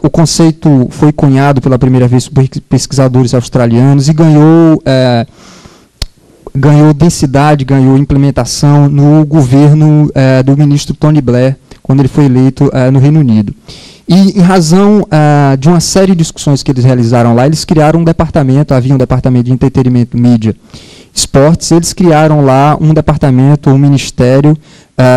O conceito foi cunhado pela primeira vez por pesquisadores australianos e ganhou densidade, ganhou implementação no governo do ministro Tony Blair, quando ele foi eleito no Reino Unido. E, em razão de uma série de discussões que eles realizaram lá, eles criaram um departamento, havia um departamento de entretenimento, mídia, esportes, eles criaram lá um departamento, um ministério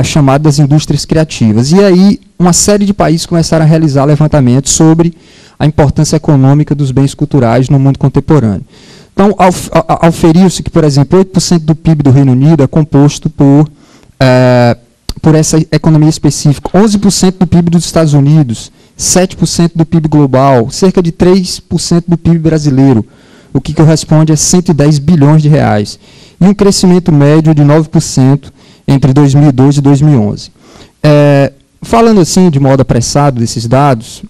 chamado das indústrias criativas. E aí, uma série de países começaram a realizar levantamentos sobre a importância econômica dos bens culturais no mundo contemporâneo. Então, auferiu-se que, por exemplo, 8% do PIB do Reino Unido é composto por essa economia específica, 11% do PIB dos Estados Unidos, 7% do PIB global, cerca de 3% do PIB brasileiro, o que corresponde a 110 bilhões de reais, e um crescimento médio de 9% entre 2002 e 2011. Falando assim, de modo apressado, desses dados,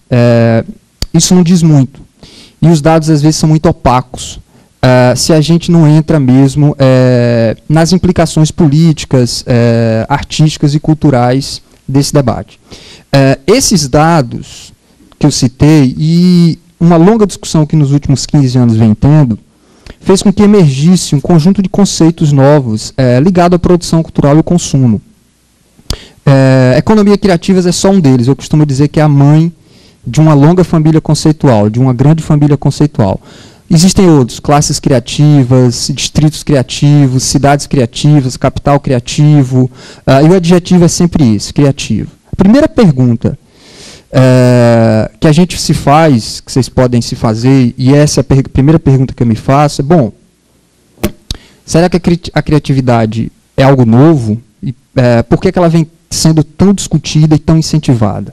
isso não diz muito, e os dados às vezes são muito opacos, se a gente não entra mesmo nas implicações políticas, artísticas e culturais desse debate. Esses dados que eu citei e uma longa discussão que nos últimos 15 anos vem tendo, fez com que emergisse um conjunto de conceitos novos ligado à produção cultural e ao consumo. Economia criativas é só um deles. Eu costumo dizer que é a mãe de uma longa família conceitual, de uma grande família conceitual. Existem outros, classes criativas, distritos criativos, cidades criativas, capital criativo, e o adjetivo é sempre esse, criativo. A primeira pergunta que a gente se faz, que vocês podem se fazer, e essa é a primeira pergunta que eu me faço, é, bom, será que a criatividade é algo novo? E por que ela vem sendo tão discutida e tão incentivada?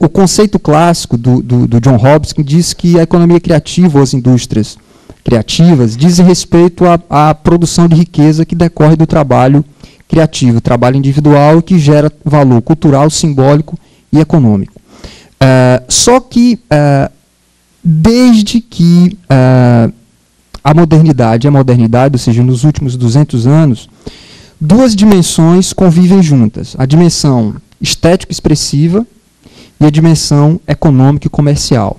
O conceito clássico do John Hobbes diz que a economia criativa, ou as indústrias criativas, dizem respeito à produção de riqueza que decorre do trabalho criativo, trabalho individual que gera valor cultural, simbólico e econômico. Só que, desde que a modernidade, ou seja, nos últimos 200 anos, duas dimensões convivem juntas. A dimensão estético-expressiva e a dimensão econômica e comercial.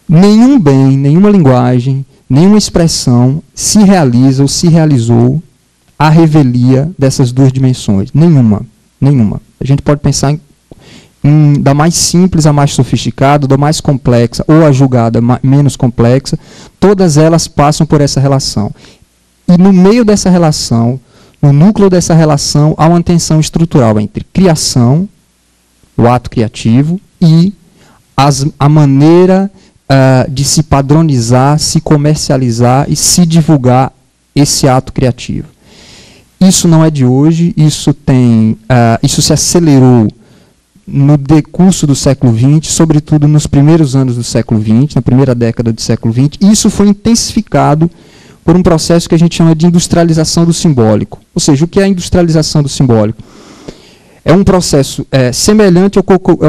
Nenhum bem, nenhuma linguagem, nenhuma expressão se realiza ou se realizou à revelia dessas duas dimensões. Nenhuma. A gente pode pensar da mais simples à mais sofisticada, da mais complexa ou a julgada menos complexa, todas elas passam por essa relação. E no meio dessa relação, no núcleo dessa relação, há uma tensão estrutural entre criação, o ato criativo, e a maneira de se padronizar, se comercializar e se divulgar esse ato criativo. Isso não é de hoje, isso se acelerou no decurso do século XX, sobretudo nos primeiros anos do século XX, na primeira década do século XX, e isso foi intensificado por um processo que a gente chama de industrialização do simbólico. Ou seja, o que é a industrialização do simbólico? É um processo semelhante ao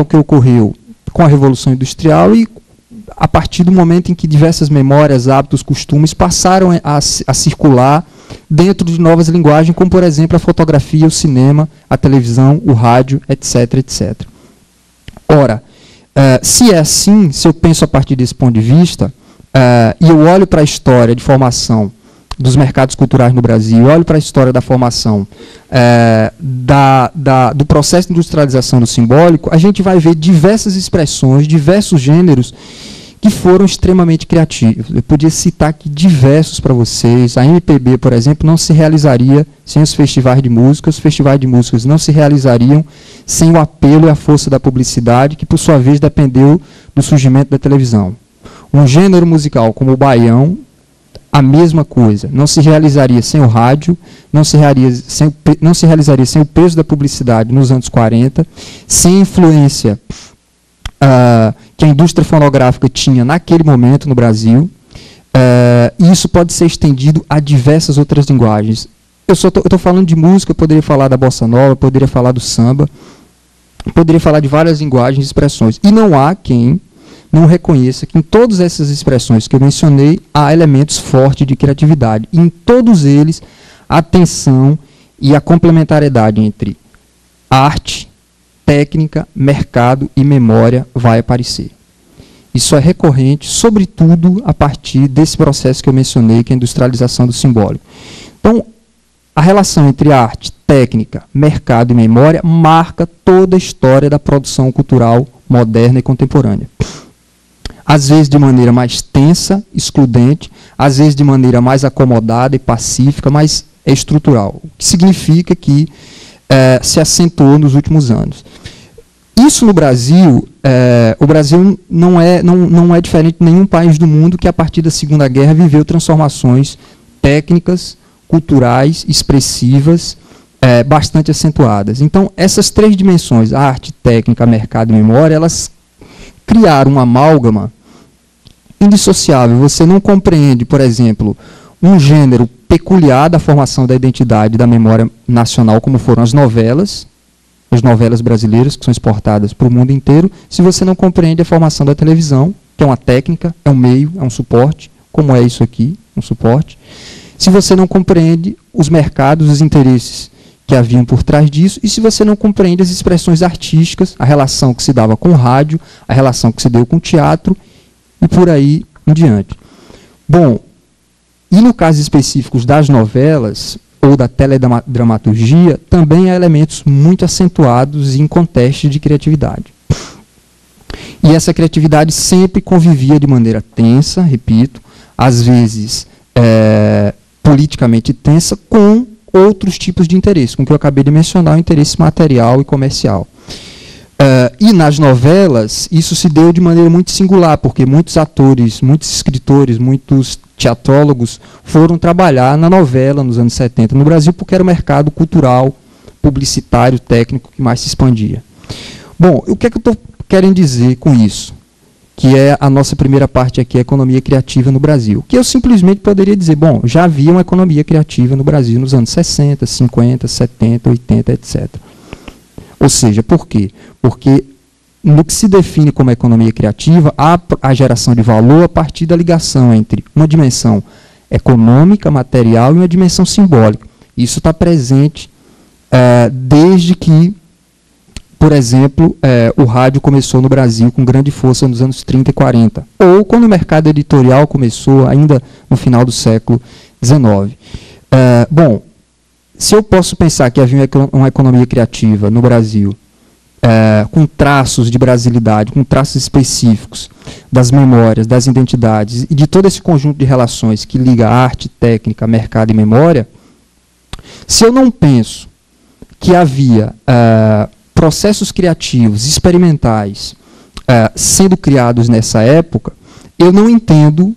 que ocorreu com a Revolução Industrial e a partir do momento em que diversas memórias, hábitos, costumes passaram a circular dentro de novas linguagens, como, por exemplo, a fotografia, o cinema, a televisão, o rádio, etc., etc. Ora, se é assim, se eu penso a partir desse ponto de vista, e eu olho para a história de formação dos mercados culturais no Brasil, olho para a história da formação do processo de industrialização do simbólico, a gente vai ver diversas expressões, diversos gêneros que foram extremamente criativos. Eu podia citar aqui diversos para vocês. A MPB, por exemplo, não se realizaria sem os festivais de música não se realizariam sem o apelo e a força da publicidade, que por sua vez dependeu do surgimento da televisão. Um gênero musical como o baião, a mesma coisa, não se realizaria sem o rádio, não se realizaria sem o peso da publicidade nos anos 40, sem influência que a indústria fonográfica tinha naquele momento no Brasil, e isso pode ser estendido a diversas outras linguagens. Eu estou falando de música, eu poderia falar da bossa nova, poderia falar do samba, poderia falar de várias linguagens e expressões, e não há quem não reconheça que em todas essas expressões que eu mencionei, há elementos fortes de criatividade. E em todos eles, a tensão e a complementariedade entre arte, técnica, mercado e memória vai aparecer. Isso é recorrente, sobretudo a partir desse processo que eu mencionei, que é a industrialização do simbólico. Então, a relação entre arte, técnica, mercado e memória marca toda a história da produção cultural moderna e contemporânea. Às vezes de maneira mais tensa, excludente, às vezes de maneira mais acomodada e pacífica, mas é estrutural, o que significa que se acentuou nos últimos anos. Isso no Brasil, o Brasil não é diferente de nenhum país do mundo que, a partir da Segunda Guerra, viveu transformações técnicas, culturais, expressivas, bastante acentuadas. Então, essas três dimensões, arte, técnica, mercado e memória, elas criaram uma amálgama indissociável. Você não compreende, por exemplo, um gênero peculiar da formação da identidade da memória nacional, como foram as novelas brasileiras, que são exportadas para o mundo inteiro, se você não compreende a formação da televisão, que é uma técnica, é um meio, é um suporte, como é isso aqui, um suporte. Se você não compreende os mercados, os interesses que haviam por trás disso, e se você não compreende as expressões artísticas, a relação que se dava com o rádio, a relação que se deu com o teatro, e por aí em diante. Bom, e no caso específico das novelas, ou da teledramaturgia, também há elementos muito acentuados em contexto de criatividade. E essa criatividade sempre convivia de maneira tensa, repito, às vezes politicamente tensa, com outros tipos de interesse, com o que eu acabei de mencionar, o interesse material e comercial. E nas novelas, isso se deu de maneira muito singular, porque muitos atores, muitos escritores, muitos teatrólogos foram trabalhar na novela nos anos 70 no Brasil, porque era o mercado cultural, publicitário, técnico que mais se expandia. Bom, o que é que eu estou querendo dizer com isso? Que é a nossa primeira parte aqui, a economia criativa no Brasil. Que eu simplesmente poderia dizer, bom, já havia uma economia criativa no Brasil nos anos 60, 50, 70, 80, etc. Ou seja, por quê? Porque no que se define como economia criativa, há a geração de valor a partir da ligação entre uma dimensão econômica, material e uma dimensão simbólica. Isso está presente desde que, por exemplo, o rádio começou no Brasil com grande força nos anos 30 e 40, ou quando o mercado editorial começou ainda no final do século XIX. Bom, se eu posso pensar que havia uma economia criativa no Brasil, com traços de brasilidade, com traços específicos das memórias, das identidades e de todo esse conjunto de relações que liga arte, técnica, mercado e memória, se eu não penso que havia processos criativos, experimentais, sendo criados nessa época, eu não entendo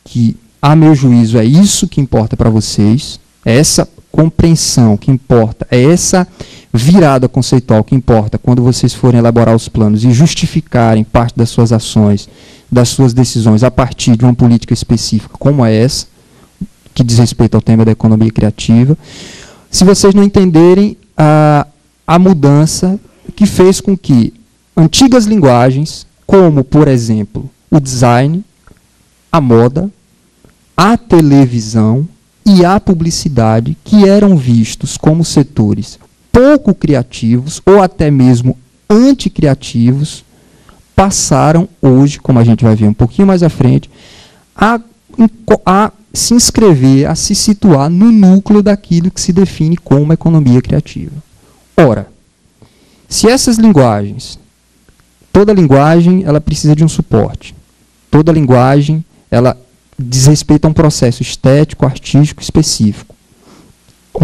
que, a meu juízo, é isso que importa para vocês, é essa compreensão que importa, é essa virada conceitual que importa quando vocês forem elaborar os planos e justificarem parte das suas ações, das suas decisões a partir de uma política específica como é essa, que diz respeito ao tema da economia criativa, se vocês não entenderem a mudança que fez com que antigas linguagens, como, por exemplo, o design, a moda, a televisão e a publicidade, que eram vistos como setores pouco criativos ou até mesmo anticriativos, passaram hoje, como a gente vai ver um pouquinho mais à frente, a se inscrever, a se situar no núcleo daquilo que se define como economia criativa. Ora, se essas linguagens, toda linguagem ela precisa de um suporte, toda linguagem ela diz respeito a um processo estético, artístico específico,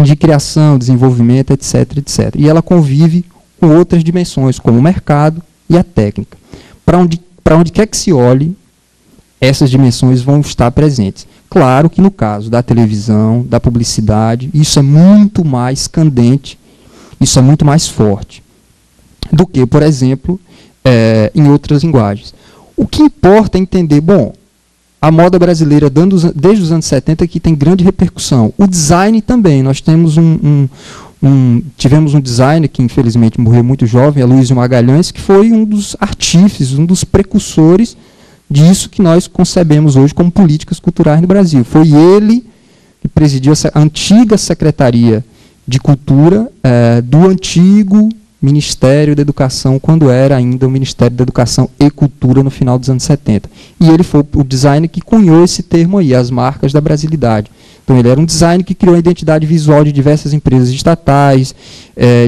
de criação, desenvolvimento, etc, etc. E ela convive com outras dimensões, como o mercado e a técnica. Para onde quer que se olhe, essas dimensões vão estar presentes. Claro que no caso da televisão, da publicidade, isso é muito mais candente, isso é muito mais forte do que, por exemplo, em outras linguagens. O que importa é entender, bom, a moda brasileira, desde os anos 70, que tem grande repercussão. O design também. Nós temos tivemos um designer que, infelizmente, morreu muito jovem, Aloysio Magalhães, que foi um dos artífices, um dos precursores disso que nós concebemos hoje como políticas culturais no Brasil. Foi ele que presidiu essa antiga Secretaria de Cultura do antigo Ministério da Educação, quando era ainda o Ministério da Educação e Cultura, no final dos anos 70. E ele foi o designer que cunhou esse termo aí, as marcas da brasilidade. Então ele era um designer que criou a identidade visual de diversas empresas estatais,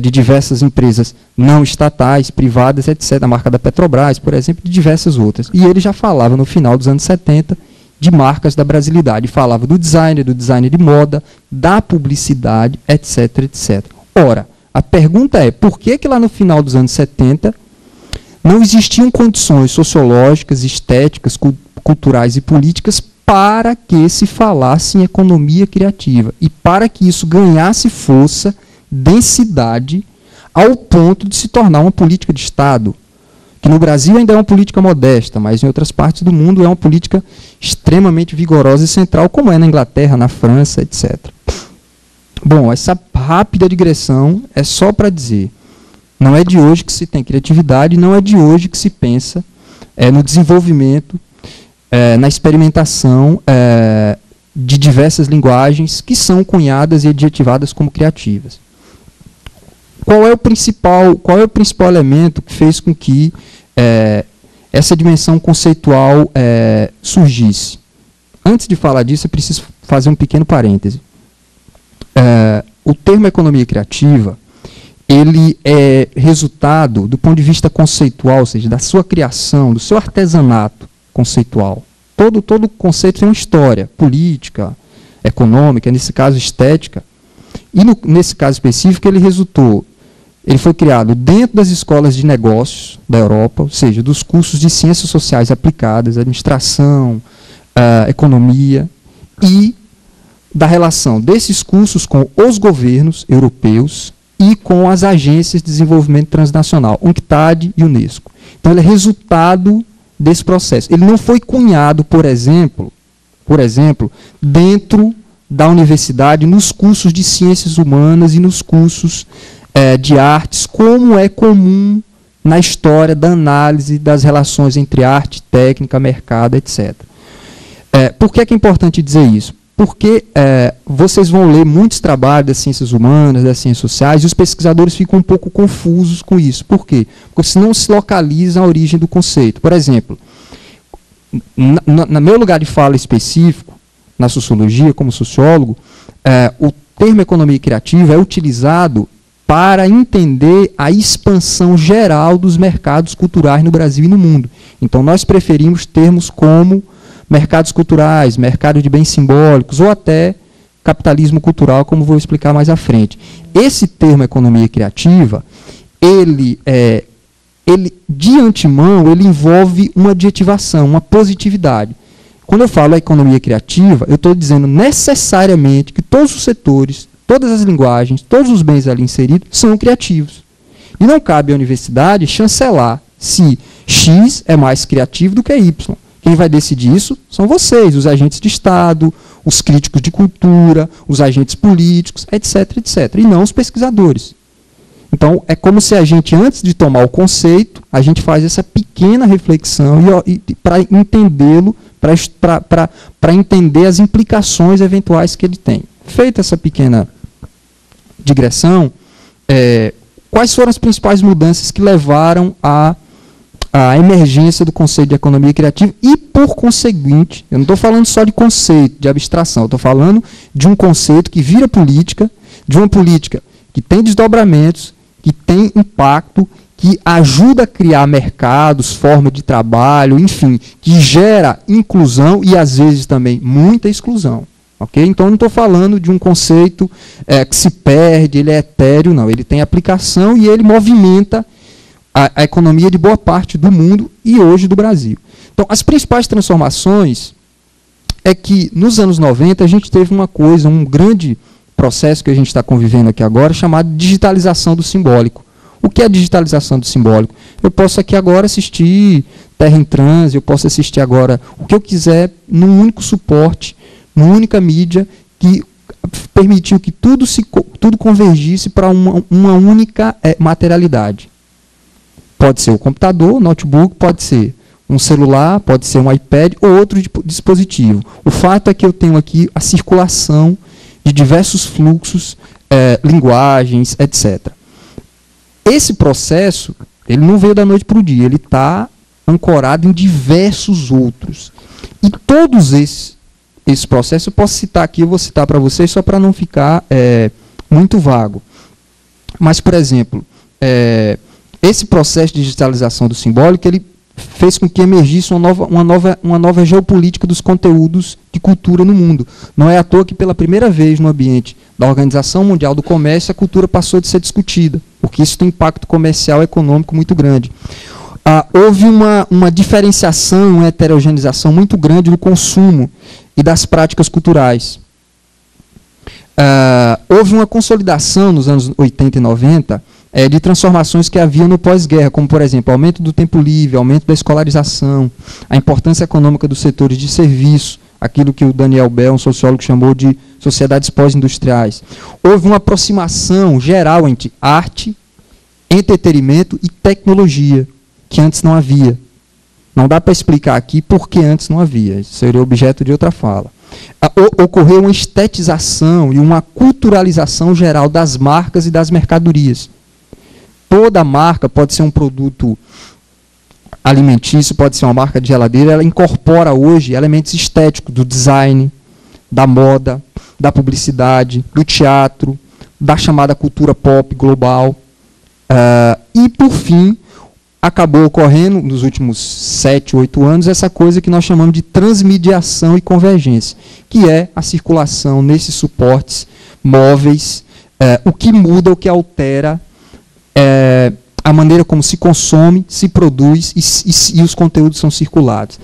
de diversas empresas não estatais, privadas, etc. A marca da Petrobras, por exemplo, de diversas outras. E ele já falava no final dos anos 70 de marcas da brasilidade. Falava do design de moda, da publicidade, etc, etc. Ora, a pergunta é, por que lá no final dos anos 70 não existiam condições sociológicas, estéticas, culturais e políticas para que se falasse em economia criativa e para que isso ganhasse força, densidade, ao ponto de se tornar uma política de Estado, que no Brasil ainda é uma política modesta, mas em outras partes do mundo é uma política extremamente vigorosa e central, como é na Inglaterra, na França, etc. Bom, essa rápida digressão é só para dizer, não é de hoje que se tem criatividade, não é de hoje que se pensa no desenvolvimento, na experimentação de diversas linguagens que são cunhadas e adjetivadas como criativas. Qual é o principal elemento que fez com que essa dimensão conceitual surgisse? Antes de falar disso, eu preciso fazer um pequeno parêntese. O termo economia criativa, ele é resultado, do ponto de vista conceitual, ou seja, da sua criação, do seu artesanato conceitual. Todo conceito tem uma história política, econômica, nesse caso estética, e nesse caso específico ele foi criado dentro das escolas de negócios da Europa, ou seja, dos cursos de ciências sociais aplicadas, administração, economia, e da relação desses cursos com os governos europeus e com as agências de desenvolvimento transnacional, UNCTAD e Unesco. Então, ele é resultado desse processo. Ele não foi cunhado, por exemplo, dentro da universidade, nos cursos de ciências humanas e nos cursos de artes, como é comum na história da análise das relações entre arte, técnica, mercado, etc. Por que é importante dizer isso? Porque vocês vão ler muitos trabalhos das ciências humanas, das ciências sociais, e os pesquisadores ficam um pouco confusos com isso. Por quê? Porque se não se localiza a origem do conceito. Por exemplo, no meu lugar de fala específico, na sociologia, como sociólogo, o termo economia criativa é utilizado para entender a expansão geral dos mercados culturais no Brasil e no mundo. Então, nós preferimos termos como mercados culturais, mercado de bens simbólicos, ou até capitalismo cultural, como vou explicar mais à frente. Esse termo economia criativa, ele de antemão, ele envolve uma adjetivação, uma positividade. Quando eu falo economia criativa, eu estou dizendo necessariamente que todos os setores, todas as linguagens, todos os bens ali inseridos são criativos. E não cabe à universidade chancelar se X é mais criativo do que Y. Quem vai decidir isso são vocês, os agentes de Estado, os críticos de cultura, os agentes políticos, etc, etc. E não os pesquisadores. Então, é como se a gente, antes de tomar o conceito, a gente faz essa pequena reflexão para entendê-lo, para entender as implicações eventuais que ele tem. Feita essa pequena digressão, quais foram as principais mudanças que levaram a emergência do conceito de economia criativa e, por conseguinte, eu não estou falando só de conceito, de abstração, eu estou falando de um conceito que vira política, de uma política que tem desdobramentos, que tem impacto, que ajuda a criar mercados, formas de trabalho, enfim, que gera inclusão e, às vezes, também muita exclusão. Okay? Então, eu não estou falando de um conceito que se perde, ele é etéreo, não. Ele tem aplicação e ele movimenta a economia de boa parte do mundo e hoje do Brasil. Então, as principais transformações é que, nos anos 90, a gente teve uma coisa, um grande processo que a gente está convivendo aqui agora, chamado digitalização do simbólico. O que é a digitalização do simbólico? Eu posso aqui agora assistir Terra em Transe, eu posso assistir agora o que eu quiser num único suporte, numa única mídia, que permitiu que tudo convergisse para uma única materialidade. Pode ser o computador, o notebook, pode ser um celular, pode ser um iPad ou outro dispositivo. O fato é que eu tenho aqui a circulação de diversos fluxos, linguagens, etc. Esse processo, ele não veio da noite para o dia, ele está ancorado em diversos outros. E todos esses processos, eu posso citar aqui, eu vou citar para vocês, só para não ficar muito vago. Mas, por exemplo, esse processo de digitalização do simbólico, ele fez com que emergisse uma nova geopolítica dos conteúdos de cultura no mundo. Não é à toa que, pela primeira vez no ambiente da Organização Mundial do Comércio, a cultura passou de ser discutida, porque isso tem impacto comercial e econômico muito grande. Houve uma diferenciação, uma heterogeneização muito grande do consumo e das práticas culturais. Houve uma consolidação nos anos 80 e 90 de transformações que havia no pós-guerra, como, por exemplo, aumento do tempo livre, aumento da escolarização, a importância econômica dos setores de serviço, aquilo que o Daniel Bell, um sociólogo, chamou de sociedades pós-industriais. Houve uma aproximação geral entre arte, entretenimento e tecnologia, que antes não havia. Não dá para explicar aqui por que antes não havia, isso seria objeto de outra fala. Ocorreu uma estetização e uma culturalização geral das marcas e das mercadorias. Toda marca pode ser um produto alimentício, pode ser uma marca de geladeira, ela incorpora hoje elementos estéticos do design, da moda, da publicidade, do teatro, da chamada cultura pop global. E, por fim, acabou ocorrendo, nos últimos 7, 8 anos, essa coisa que nós chamamos de transmediação e convergência, que é a circulação nesses suportes móveis, o que muda, o que altera a maneira como se consome, se produz e os conteúdos são circulados.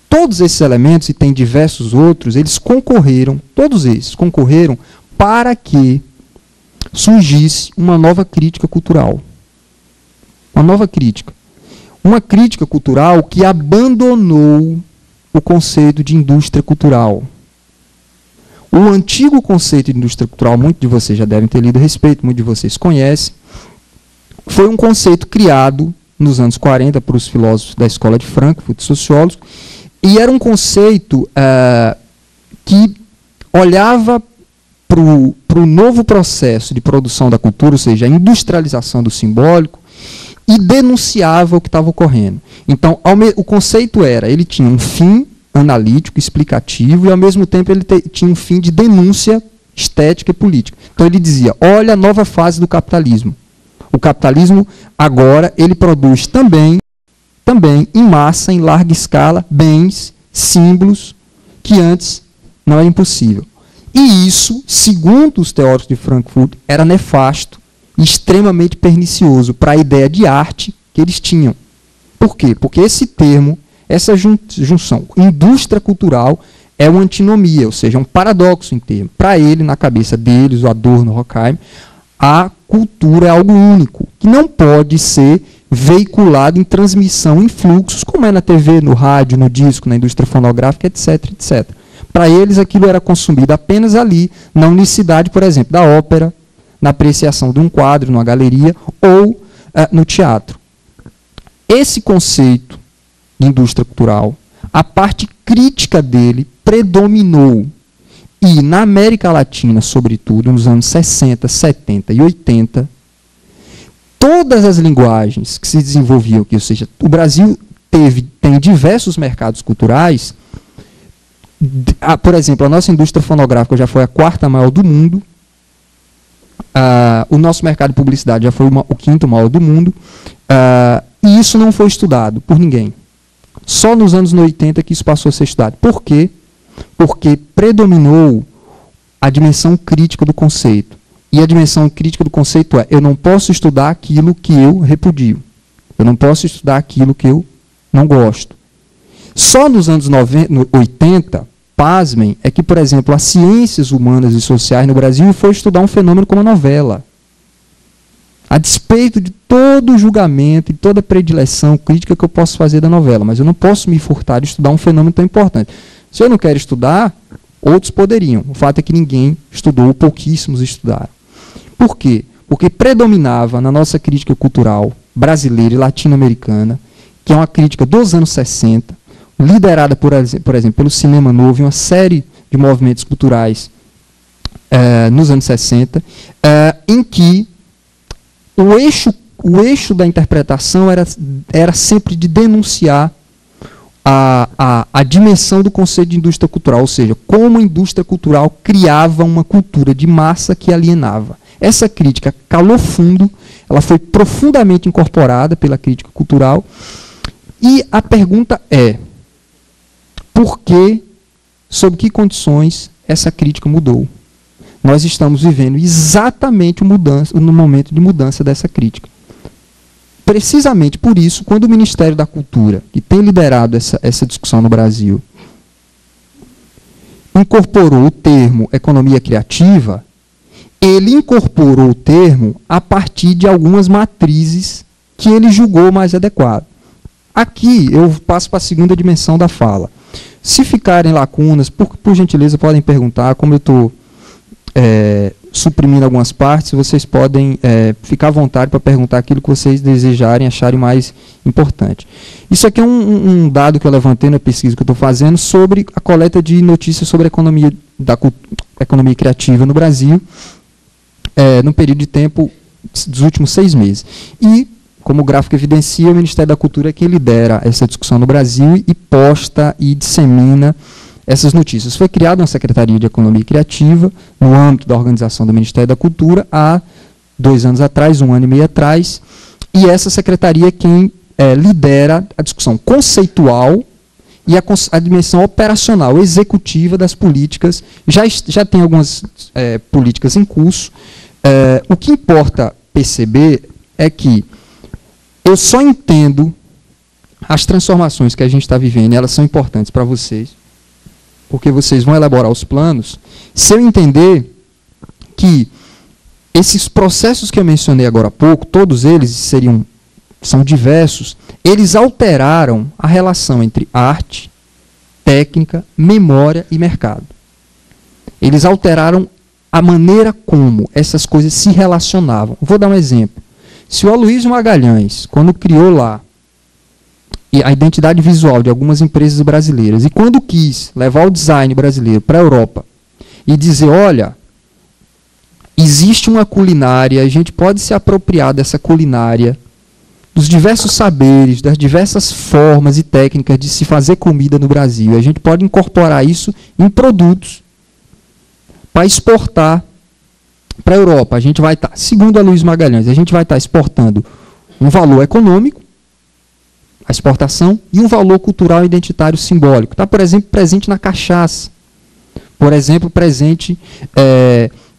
Todos esses elementos, e tem diversos outros, eles concorreram, todos esses concorreram para que surgisse uma nova crítica cultural. Uma nova crítica. Uma crítica cultural que abandonou o conceito de indústria cultural. O antigo conceito de indústria cultural, muitos de vocês já devem ter lido a respeito, muitos de vocês conhecem, foi um conceito criado nos anos 40 por os filósofos da escola de Frankfurt, sociólogos, e era um conceito que olhava para o novo processo de produção da cultura, ou seja, a industrialização do simbólico, e denunciava o que estava ocorrendo. Então, o conceito ele tinha um fim analítico, explicativo, e ao mesmo tempo ele tinha um fim de denúncia estética e política. Então ele dizia, olha a nova fase do capitalismo. O capitalismo, agora, ele produz também em massa, em larga escala, bens, símbolos, que antes não era impossível. E isso, segundo os teóricos de Frankfurt, era nefasto e extremamente pernicioso para a ideia de arte que eles tinham. Por quê? Porque esse termo, essa junção, indústria cultural, é uma antinomia, ou seja, um paradoxo em termos. Para ele, na cabeça deles, o Adorno, o Horkheim, a cultura é algo único, que não pode ser veiculado em transmissão em fluxos, como é na TV, no rádio, no disco, na indústria fonográfica, etc, etc. Para eles, aquilo era consumido apenas ali, na unicidade, por exemplo, da ópera, na apreciação de um quadro, numa galeria, ou no teatro. Esse conceito de indústria cultural, a parte crítica dele predominou. E na América Latina, sobretudo, nos anos 60, 70 e 80, todas as linguagens que se desenvolviam aqui, ou seja, o Brasil tem diversos mercados culturais. Por exemplo, a nossa indústria fonográfica já foi a 4ª maior do mundo. O nosso mercado de publicidade já foi o 5º maior do mundo. E isso não foi estudado por ninguém. Só nos anos 80 que isso passou a ser estudado. Por quê? Porque predominou a dimensão crítica do conceito. E a dimensão crítica do conceito eu não posso estudar aquilo que eu repudio. Eu não posso estudar aquilo que eu não gosto. Só nos anos 80, pasmem, é que, por exemplo, as ciências humanas e sociais no Brasil foi estudar um fenômeno como a novela. A despeito de todo o julgamento e toda a predileção crítica que eu posso fazer da novela, mas eu não posso me furtar de estudar um fenômeno tão importante. Se eu não quero estudar, outros poderiam. O fato é que ninguém estudou, ou pouquíssimos estudaram. Por quê? Porque predominava na nossa crítica cultural brasileira e latino-americana, que é uma crítica dos anos 60, liderada, por exemplo, pelo cinema novo e uma série de movimentos culturais nos anos 60, em que o eixo o eixo da interpretação era sempre de denunciar a dimensão do conceito de indústria cultural, ou seja, como a indústria cultural criava uma cultura de massa que alienava. Essa crítica calou fundo, ela foi profundamente incorporada pela crítica cultural, e a pergunta é, por que, sob que condições essa crítica mudou? Nós estamos vivendo exatamente no momento de mudança dessa crítica. Precisamente por isso, quando o Ministério da Cultura, que tem liderado essa discussão no Brasil, incorporou o termo economia criativa, ele incorporou o termo a partir de algumas matrizes que ele julgou mais adequado. Aqui eu passo para a segunda dimensão da fala. Se ficarem lacunas, por gentileza, podem perguntar, como eu estou suprimindo algumas partes, vocês podem ficar à vontade para perguntar aquilo que vocês desejarem, acharem mais importante. Isso aqui é um dado que eu levantei na pesquisa que eu estou fazendo sobre a coleta de notícias sobre a economia criativa no Brasil, no período de tempo dos últimos 6 meses. E, como o gráfico evidencia, o Ministério da Cultura é quem lidera essa discussão no Brasil e posta e dissemina essas notícias. Foi criada uma Secretaria de Economia Criativa no âmbito da organização do Ministério da Cultura há 2 anos atrás, 1 ano e meio atrás, e essa secretaria é quem lidera a discussão conceitual e a dimensão operacional, executiva das políticas. Já tem algumas políticas em curso. O que importa perceber é que eu só entendo as transformações que a gente está vivendo, e elas são importantes para vocês, porque vocês vão elaborar os planos, se eu entender que esses processos que eu mencionei agora há pouco, todos eles são diversos, eles alteraram a relação entre arte, técnica, memória e mercado. Eles alteraram a maneira como essas coisas se relacionavam. Vou dar um exemplo. Se o Aloysio Magalhães, quando criou lá a identidade visual de algumas empresas brasileiras, e quando quis levar o design brasileiro para a Europa e dizer, olha, existe uma culinária, a gente pode se apropriar dessa culinária, dos diversos saberes, das diversas formas e técnicas de se fazer comida no Brasil, a gente pode incorporar isso em produtos para exportar para a Europa. A gente vai estar, segundo a Aloysio Magalhães, a gente vai estar exportando um valor econômico, a exportação, e um valor cultural identitário simbólico. Está, por exemplo, presente na cachaça. Por exemplo, presente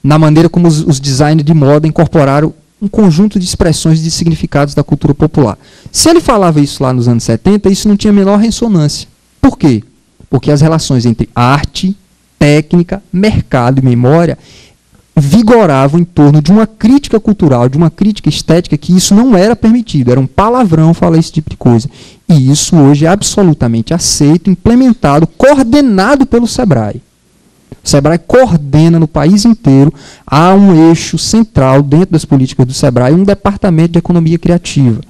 na maneira como os designers de moda incorporaram um conjunto de expressões e de significados da cultura popular. Se ele falava isso lá nos anos 70, isso não tinha a menor ressonância. Por quê? Porque as relações entre arte, técnica, mercado e memória vigoravam em torno de uma crítica cultural, de uma crítica estética, que isso não era permitido, era um palavrão falar esse tipo de coisa. E isso hoje é absolutamente aceito, implementado, coordenado pelo SEBRAE. O SEBRAE coordena no país inteiro, há um eixo central dentro das políticas do SEBRAE, um departamento de economia criativa,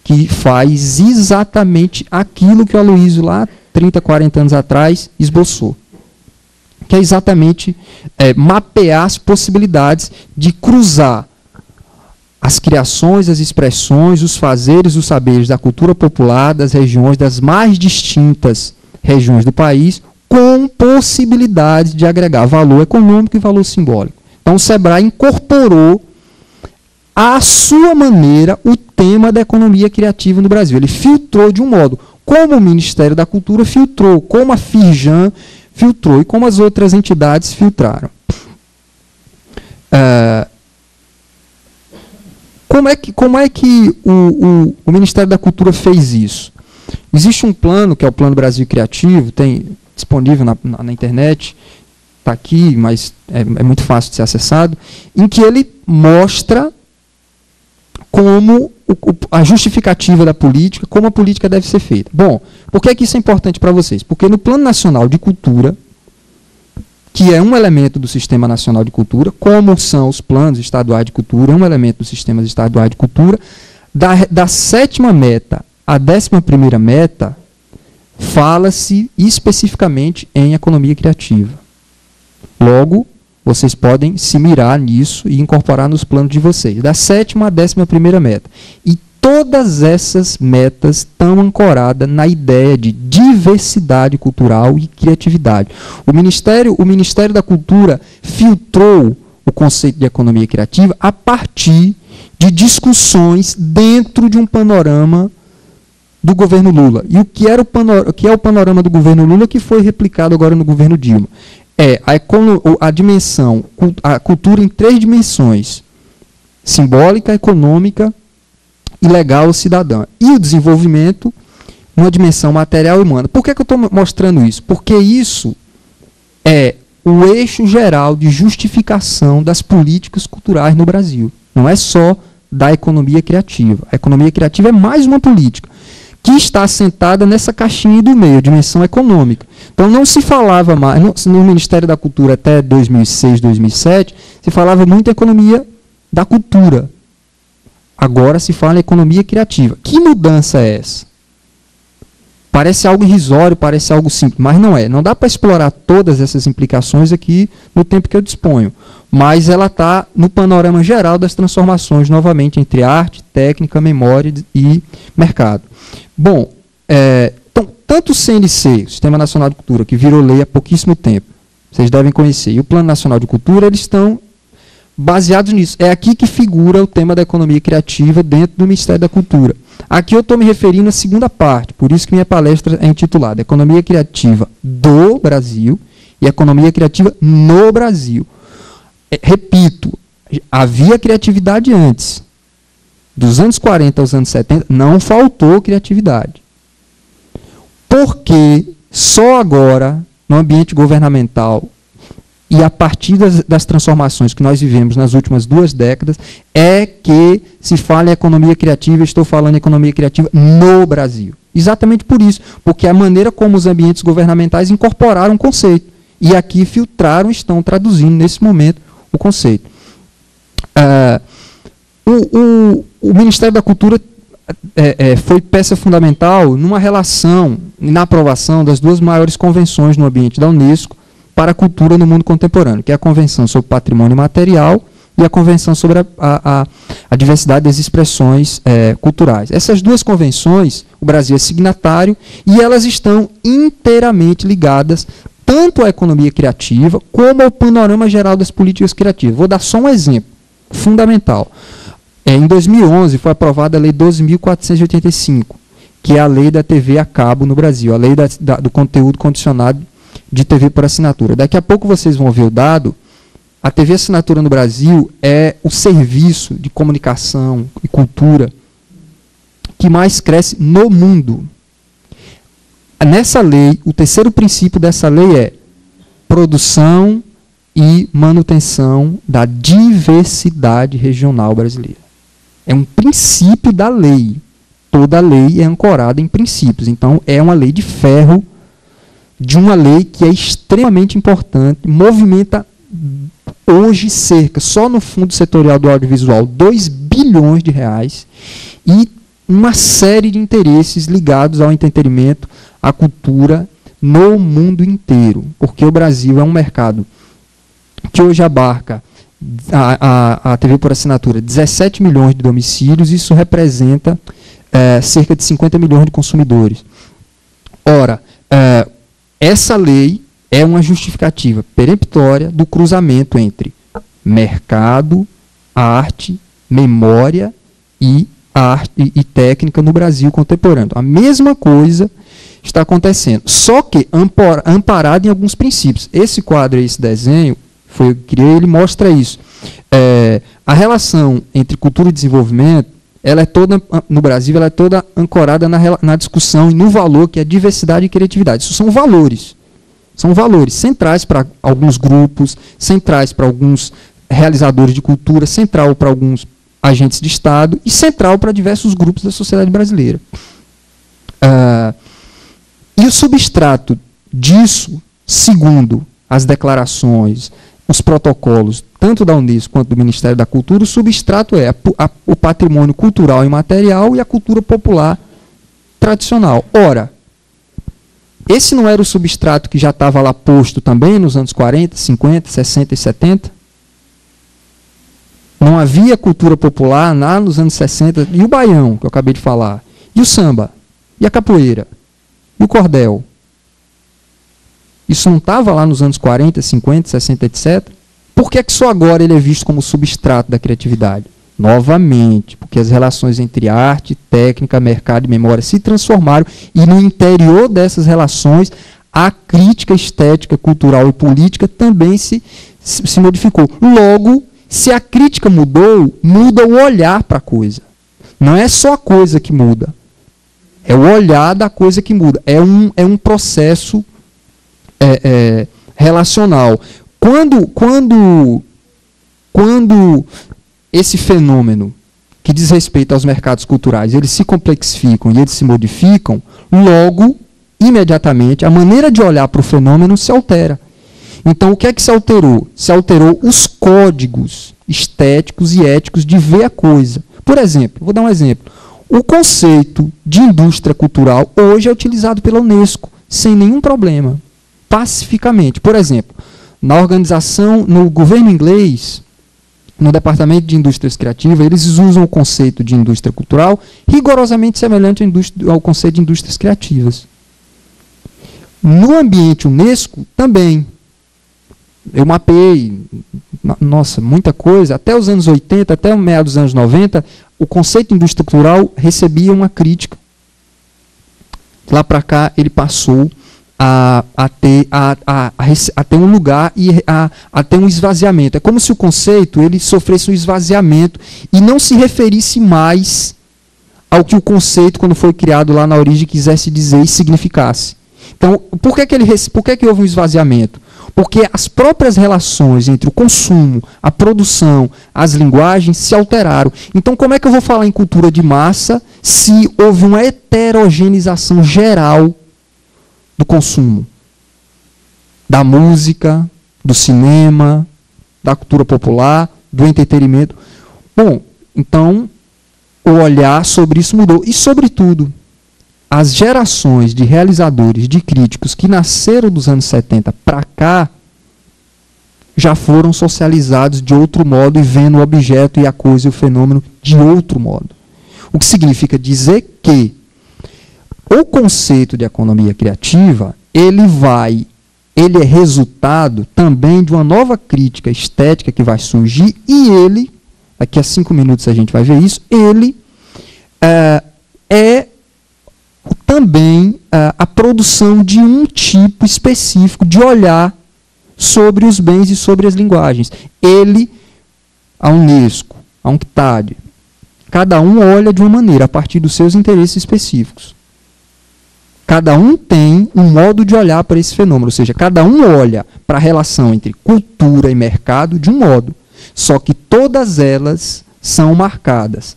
que faz exatamente aquilo que o Aloysio lá, 30, 40 anos atrás, esboçou. Que é exatamente mapear as possibilidades de cruzar as criações, as expressões, os fazeres, os saberes da cultura popular das regiões, das mais distintas regiões do país, com possibilidades de agregar valor econômico e valor simbólico. Então o SEBRAE incorporou à sua maneira o tema da economia criativa no Brasil. Ele filtrou de um modo, como o Ministério da Cultura filtrou, como a FIRJAN filtrou e como as outras entidades filtraram. Como é que o Ministério da Cultura fez isso? Existe um plano, que é o Plano Brasil Criativo, tem disponível na internet, está aqui, mas é muito fácil de ser acessado, em que ele mostra como a justificativa da política, como a política deve ser feita. Bom, por que isso é importante para vocês? Porque no Plano Nacional de Cultura, que é um elemento do Sistema Nacional de Cultura, como são os planos estaduais de cultura, é um elemento do Sistema Estadual de Cultura, da 7ª meta à 11ª meta, fala-se especificamente em economia criativa. Logo, vocês podem se mirar nisso e incorporar nos planos de vocês. Da 7ª à 11ª meta. E todas essas metas estão ancoradas na ideia de diversidade cultural e criatividade. O Ministério da Cultura filtrou o conceito de economia criativa a partir de discussões dentro de um panorama do governo Lula. E o que é o panorama do governo Lula que foi replicado agora no governo Dilma? É a dimensão, a cultura em 3 dimensões: simbólica, econômica e legal cidadã. E o desenvolvimento numa dimensão material e humana. Por que eu estou mostrando isso? Porque isso é o eixo geral de justificação das políticas culturais no Brasil. Não é só da economia criativa. A economia criativa é mais uma política que está assentada nessa caixinha do meio, dimensão econômica. Então não se falava mais, no Ministério da Cultura até 2006, 2007, se falava muito em economia da cultura. Agora se fala em economia criativa. Que mudança é essa? Parece algo irrisório, parece algo simples, mas não é. Não dá para explorar todas essas implicações aqui no tempo que eu disponho. Mas ela está no panorama geral das transformações, novamente, entre arte, técnica, memória e mercado. Bom, então, tanto o CNC, o Sistema Nacional de Cultura, que virou lei há pouquíssimo tempo, vocês devem conhecer, e o Plano Nacional de Cultura, eles estão baseados nisso. É aqui que figura o tema da economia criativa dentro do Ministério da Cultura. Aqui eu estou me referindo à segunda parte, por isso que minha palestra é intitulada Economia Criativa do Brasil e Economia Criativa no Brasil. Repito, havia criatividade antes. Dos anos 40 aos anos 70, não faltou criatividade. Porque só agora, no ambiente governamental, e a partir das transformações que nós vivemos nas últimas 2 décadas, é que se fala em economia criativa, estou falando em economia criativa no Brasil. Exatamente por isso, porque a maneira como os ambientes governamentais incorporaram o conceito. E aqui filtraram, estão traduzindo nesse momento o conceito. O Ministério da Cultura foi peça fundamental numa relação, na aprovação das 2 maiores convenções no ambiente da Unesco para a cultura no mundo contemporâneo, que é a Convenção sobre Patrimônio Material e a Convenção sobre a Diversidade das Expressões Culturais. Essas 2 convenções, o Brasil é signatário, e elas estão inteiramente ligadas tanto à economia criativa como ao panorama geral das políticas criativas. Vou dar só um exemplo fundamental. Em 2011 foi aprovada a Lei 12.485, que é a lei da TV a cabo no Brasil, a lei do conteúdo condicionado de TV por assinatura. Daqui a pouco vocês vão ver o dado. A TV assinatura no Brasil é o serviço de comunicação e cultura que mais cresce no mundo. Nessa lei, o terceiro princípio dessa lei é produção e manutenção da diversidade regional brasileira. É um princípio da lei. Toda lei é ancorada em princípios. Então, é uma lei de ferro, de uma lei que é extremamente importante, movimenta hoje cerca, só no Fundo Setorial do Audiovisual, 2 bilhões de reais e uma série de interesses ligados ao entretenimento, à cultura no mundo inteiro. Porque o Brasil é um mercado que hoje abarca a TV por assinatura 17 milhões de domicílios, isso representa cerca de 50 milhões de consumidores. Ora, essa lei é uma justificativa peremptória do cruzamento entre mercado, arte, memória e técnica no Brasil contemporâneo. A mesma coisa está acontecendo, só que amparado em alguns princípios. Esse quadro, esse desenho, eu criei, ele mostra isso. A relação entre cultura e desenvolvimento, ela é toda, no Brasil, ela é toda ancorada na discussão e no valor que é diversidade e criatividade. Isso são valores centrais para alguns grupos, centrais para alguns realizadores de cultura, central para alguns agentes de Estado e central para diversos grupos da sociedade brasileira. E o substrato disso, segundo as declarações, os protocolos, tanto da Unesco quanto do Ministério da Cultura, o substrato é o patrimônio cultural e material e a cultura popular tradicional. Ora, esse não era o substrato que já estava lá posto também nos anos 40, 50, 60 e 70? Não havia cultura popular lá nos anos 60, e o baião, que eu acabei de falar, e o samba, e a capoeira, e o cordel. Isso não estava lá nos anos 40, 50, 60, etc? Por que é que só agora ele é visto como substrato da criatividade? Novamente, porque as relações entre arte, técnica, mercado e memória se transformaram e no interior dessas relações a crítica estética, cultural e política também se modificou. Logo, se a crítica mudou, muda o olhar para a coisa. Não é só a coisa que muda, é o olhar da coisa que muda. É um processo relacional. Quando esse fenômeno que diz respeito aos mercados culturais, eles se complexificam e eles se modificam, logo, imediatamente, a maneira de olhar para o fenômeno se altera. Então, o que é que se alterou? Se alterou os códigos estéticos e éticos de ver a coisa. Por exemplo, vou dar um exemplo. O conceito de indústria cultural hoje é utilizado pela Unesco, sem nenhum problema, pacificamente. Por exemplo, na organização, no governo inglês, no Departamento de Indústrias Criativas, eles usam o conceito de indústria cultural rigorosamente semelhante ao conceito de indústrias criativas. No ambiente Unesco, também. Eu mapeei, nossa, muita coisa. Até os anos 80, até o meados dos anos 90, o conceito de indústria cultural recebia uma crítica. Lá para cá, ele passou a ter um lugar e a ter um esvaziamento. É como se o conceito ele sofresse um esvaziamento e não se referisse mais ao que o conceito, quando foi criado lá na origem, quisesse dizer e significasse. Então, por que houve um esvaziamento? Porque as próprias relações entre o consumo, a produção, as linguagens se alteraram. Então, como é que eu vou falar em cultura de massa se houve uma heterogeneização geral do consumo, da música, do cinema, da cultura popular, do entretenimento? Bom, então o olhar sobre isso mudou. E, sobretudo, as gerações de realizadores, de críticos que nasceram dos anos 70 para cá, já foram socializados de outro modo e vendo o objeto e a coisa e o fenômeno de outro modo. O que significa dizer que o conceito de economia criativa, ele é resultado também de uma nova crítica estética que vai surgir e ele, daqui a 5 minutos a gente vai ver isso, ele é também a produção de um tipo específico de olhar sobre os bens e sobre as linguagens. Ele, a Unesco, a UNCTAD, cada um olha de uma maneira, a partir dos seus interesses específicos. Cada um tem um modo de olhar para esse fenômeno, ou seja, cada um olha para a relação entre cultura e mercado de um modo, só que todas elas são marcadas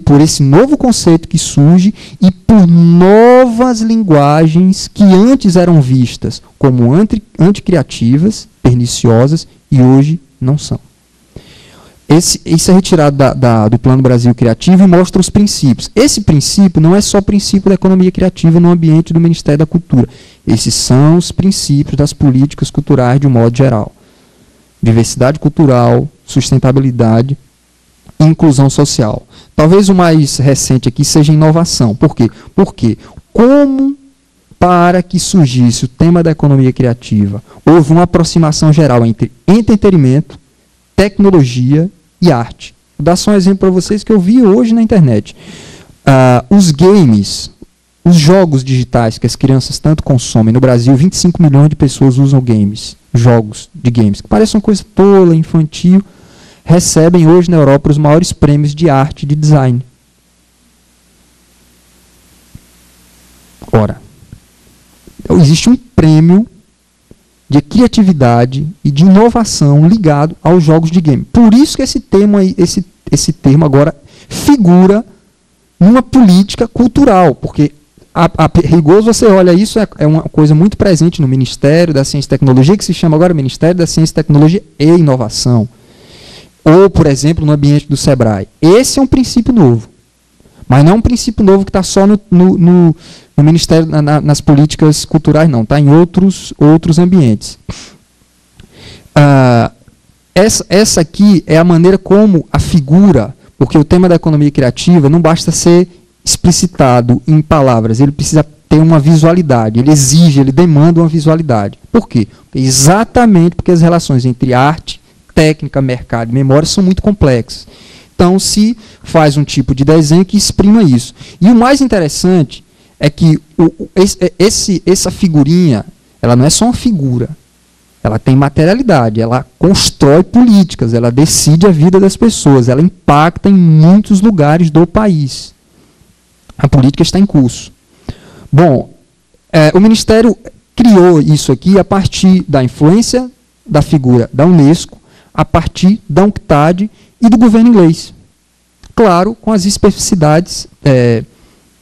por esse novo conceito que surge e por novas linguagens que antes eram vistas como anticriativas, perniciosas, e hoje não são. Isso é retirado do Plano Brasil Criativo e mostra os princípios. Esse princípio não é só princípio da economia criativa no ambiente do Ministério da Cultura. Esses são os princípios das políticas culturais de um modo geral. Diversidade cultural, sustentabilidade e inclusão social. Talvez o mais recente aqui seja inovação. Por quê? Porque como para que surgisse o tema da economia criativa, houve uma aproximação geral entre entretenimento, tecnologia e arte. Vou dar só um exemplo para vocês que eu vi hoje na internet. Os games, os jogos digitais que as crianças tanto consomem. No Brasil, 25 milhões de pessoas usam games, jogos de games, que parecem uma coisa tola, infantil, recebem hoje na Europa os maiores prêmios de arte e de design. Ora, existe um prêmio de criatividade e de inovação ligado aos jogos de game. Por isso que esse termo agora figura numa política cultural, porque a rigor você olha isso, é uma coisa muito presente no Ministério da Ciência e Tecnologia, que se chama agora Ministério da Ciência, Tecnologia e Inovação. Ou, por exemplo, no ambiente do SEBRAE. Esse é um princípio novo. Mas não é um princípio novo que está só no Ministério, nas políticas culturais, não. Está em outros ambientes. Essa aqui é a maneira como a figura, porque o tema da economia criativa não basta ser explicitado em palavras, ele precisa ter uma visualidade, ele exige, ele demanda uma visualidade. Por quê? Exatamente porque as relações entre arte, técnica, mercado e memória são muito complexas. Então, se faz um tipo de desenho que exprima isso. E o mais interessante é que essa figurinha, ela não é só uma figura, ela tem materialidade, ela constrói políticas, ela decide a vida das pessoas, ela impacta em muitos lugares do país. A política está em curso. Bom, o Ministério criou isso aqui a partir da influência da figura da Unesco, a partir da UNCTAD e do governo inglês. Claro, com as especificidades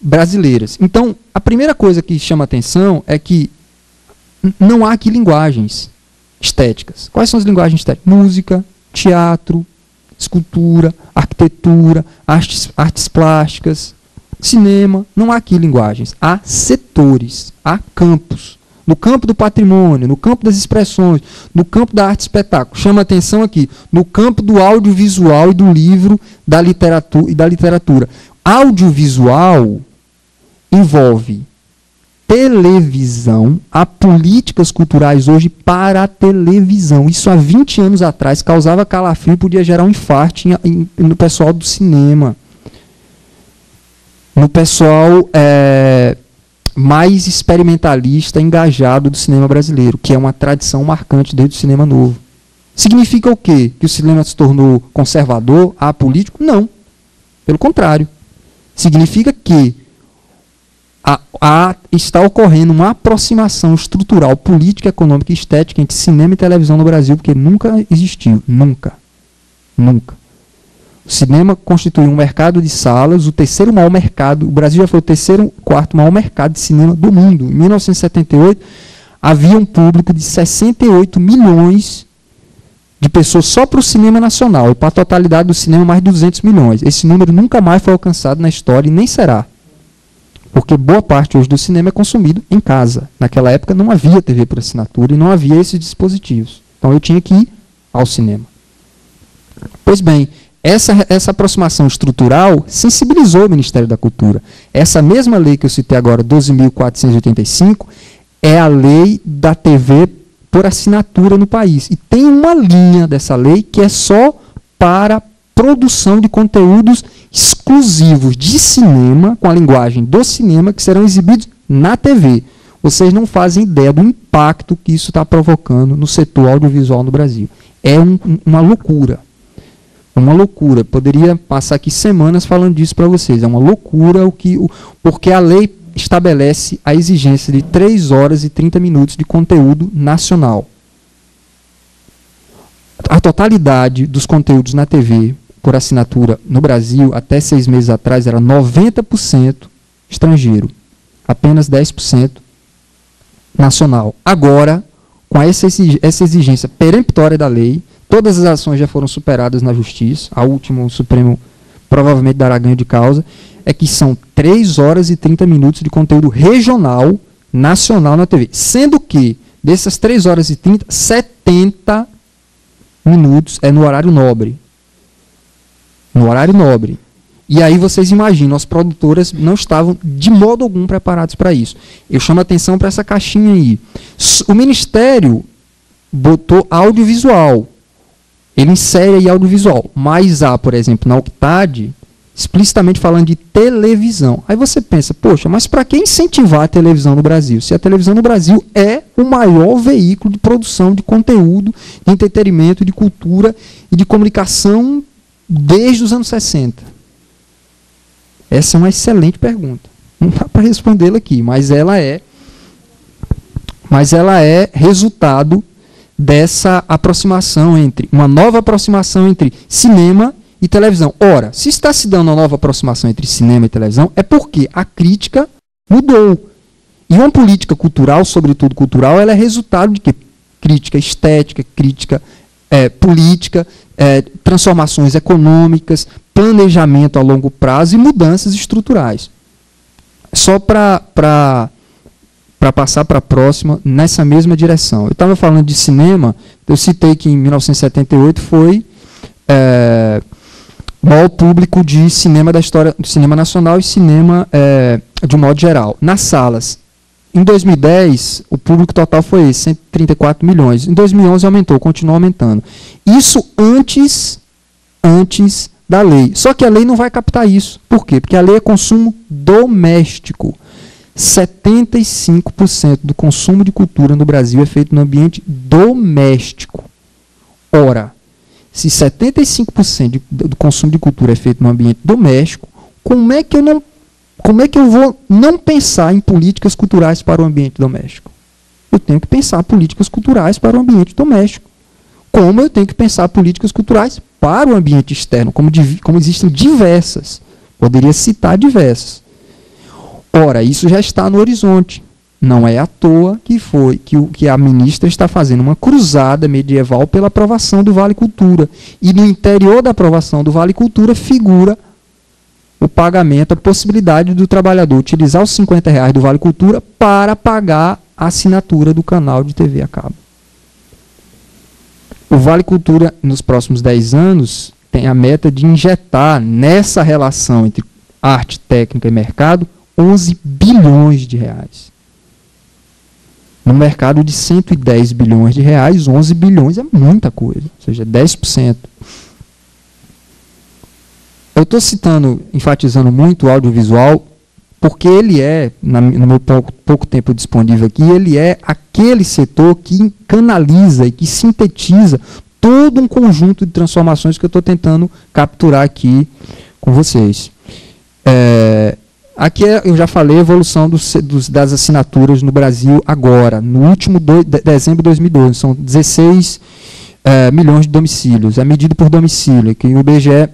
brasileiras. Então, a primeira coisa que chama atenção é que não há aqui linguagens estéticas. Quais são as linguagens estéticas? Música, teatro, escultura, arquitetura, artes plásticas, cinema. Não há aqui linguagens. Há setores, há campos. No campo do patrimônio, no campo das expressões, no campo da arte espetáculo. Chama atenção aqui, no campo do audiovisual e do livro, da literatura. Audiovisual envolve televisão, há políticas culturais hoje para a televisão. Isso há 20 anos atrás causava calafrio e podia gerar um infarto no pessoal do cinema. No pessoal mais experimentalista, engajado do cinema brasileiro, que é uma tradição marcante desde o cinema novo. Significa o quê? Que o cinema se tornou conservador, apolítico? Não. Pelo contrário. Significa que está ocorrendo uma aproximação estrutural, política, econômica e estética entre cinema e televisão no Brasil, porque nunca existiu. Nunca. Nunca. O cinema constitui um mercado de salas, o terceiro maior mercado, o Brasil já foi o quarto maior mercado de cinema do mundo. Em 1978, havia um público de 68 milhões de pessoas só para o cinema nacional, e para a totalidade do cinema mais de 200 milhões. Esse número nunca mais foi alcançado na história e nem será. Porque boa parte hoje do cinema é consumido em casa. Naquela época não havia TV por assinatura e não havia esses dispositivos. Então eu tinha que ir ao cinema. Pois bem, essa aproximação estrutural sensibilizou o Ministério da Cultura. Essa mesma lei que eu citei agora, 12.485, é a lei da TV por assinatura no país. E tem uma linha dessa lei que é só para produção de conteúdos exclusivos de cinema, com a linguagem do cinema, que serão exibidos na TV. Vocês não fazem ideia do impacto que isso está provocando no setor audiovisual no Brasil. É uma loucura. Uma loucura. Poderia passar aqui semanas falando disso para vocês. É uma loucura porque a lei estabelece a exigência de 3 horas e 30 minutos de conteúdo nacional. A totalidade dos conteúdos na TV por assinatura no Brasil, até 6 meses atrás, era 90% estrangeiro. Apenas 10% nacional. Agora, com essa exigência peremptória da lei, todas as ações já foram superadas na Justiça. A última, o Supremo provavelmente dará ganho de causa. É que são 3 horas e 30 minutos de conteúdo regional, nacional na TV. Sendo que, dessas 3 horas e 30, 70 minutos é no horário nobre. No horário nobre. E aí vocês imaginam, as produtoras não estavam de modo algum preparadas para isso. Eu chamo a atenção para essa caixinha aí. O Ministério botou audiovisual. Ele insere aí audiovisual. Mas há, por exemplo, na UNCTAD, explicitamente falando de televisão. Aí você pensa, poxa, mas para que incentivar a televisão no Brasil? Se a televisão no Brasil é o maior veículo de produção de conteúdo, de entretenimento, de cultura e de comunicação desde os anos 60. Essa é uma excelente pergunta. Não dá para respondê-la aqui, mas ela é resultado dessa aproximação uma nova aproximação entre cinema e televisão. Ora, se está se dando uma nova aproximação entre cinema e televisão, é porque a crítica mudou. E uma política cultural, sobretudo cultural, ela é resultado de quê? Crítica estética, crítica política, transformações econômicas, planejamento a longo prazo e mudanças estruturais. Só para passar para a próxima, nessa mesma direção. Eu estava falando de cinema, eu citei que em 1978 foi o maior público de cinema da história do cinema nacional e cinema de um modo geral. Nas salas, em 2010, o público total foi esse, 134 milhões. Em 2011 aumentou, continuou aumentando. Isso antes da lei. Só que a lei não vai captar isso. Por quê? Porque a lei é consumo doméstico. 75% do consumo de cultura no Brasil é feito no ambiente doméstico. Ora, se 75% do consumo de cultura é feito no ambiente doméstico, como é que eu vou não pensar em políticas culturais para o ambiente doméstico? Eu tenho que pensar políticas culturais para o ambiente doméstico. Como eu tenho que pensar políticas culturais para o ambiente externo, como existem diversas. Poderia citar diversas. Ora, isso já está no horizonte. Não é à toa que a ministra está fazendo uma cruzada medieval pela aprovação do Vale Cultura. E no interior da aprovação do Vale Cultura figura o pagamento, a possibilidade do trabalhador utilizar os R$50 do Vale Cultura para pagar a assinatura do canal de TV a cabo. O Vale Cultura, nos próximos 10 anos, tem a meta de injetar nessa relação entre arte, técnica e mercado 11 bilhões de reais. No mercado de 110 bilhões de reais, 11 bilhões é muita coisa, ou seja, 10%. Eu estou enfatizando muito o audiovisual, porque ele no meu pouco tempo disponível aqui, ele é aquele setor que canaliza e que sintetiza todo um conjunto de transformações que eu estou tentando capturar aqui com vocês. Aqui eu já falei a evolução das assinaturas no Brasil agora, no último dezembro de 2012, são 16 milhões de domicílios, é medido por domicílio, que o IBGE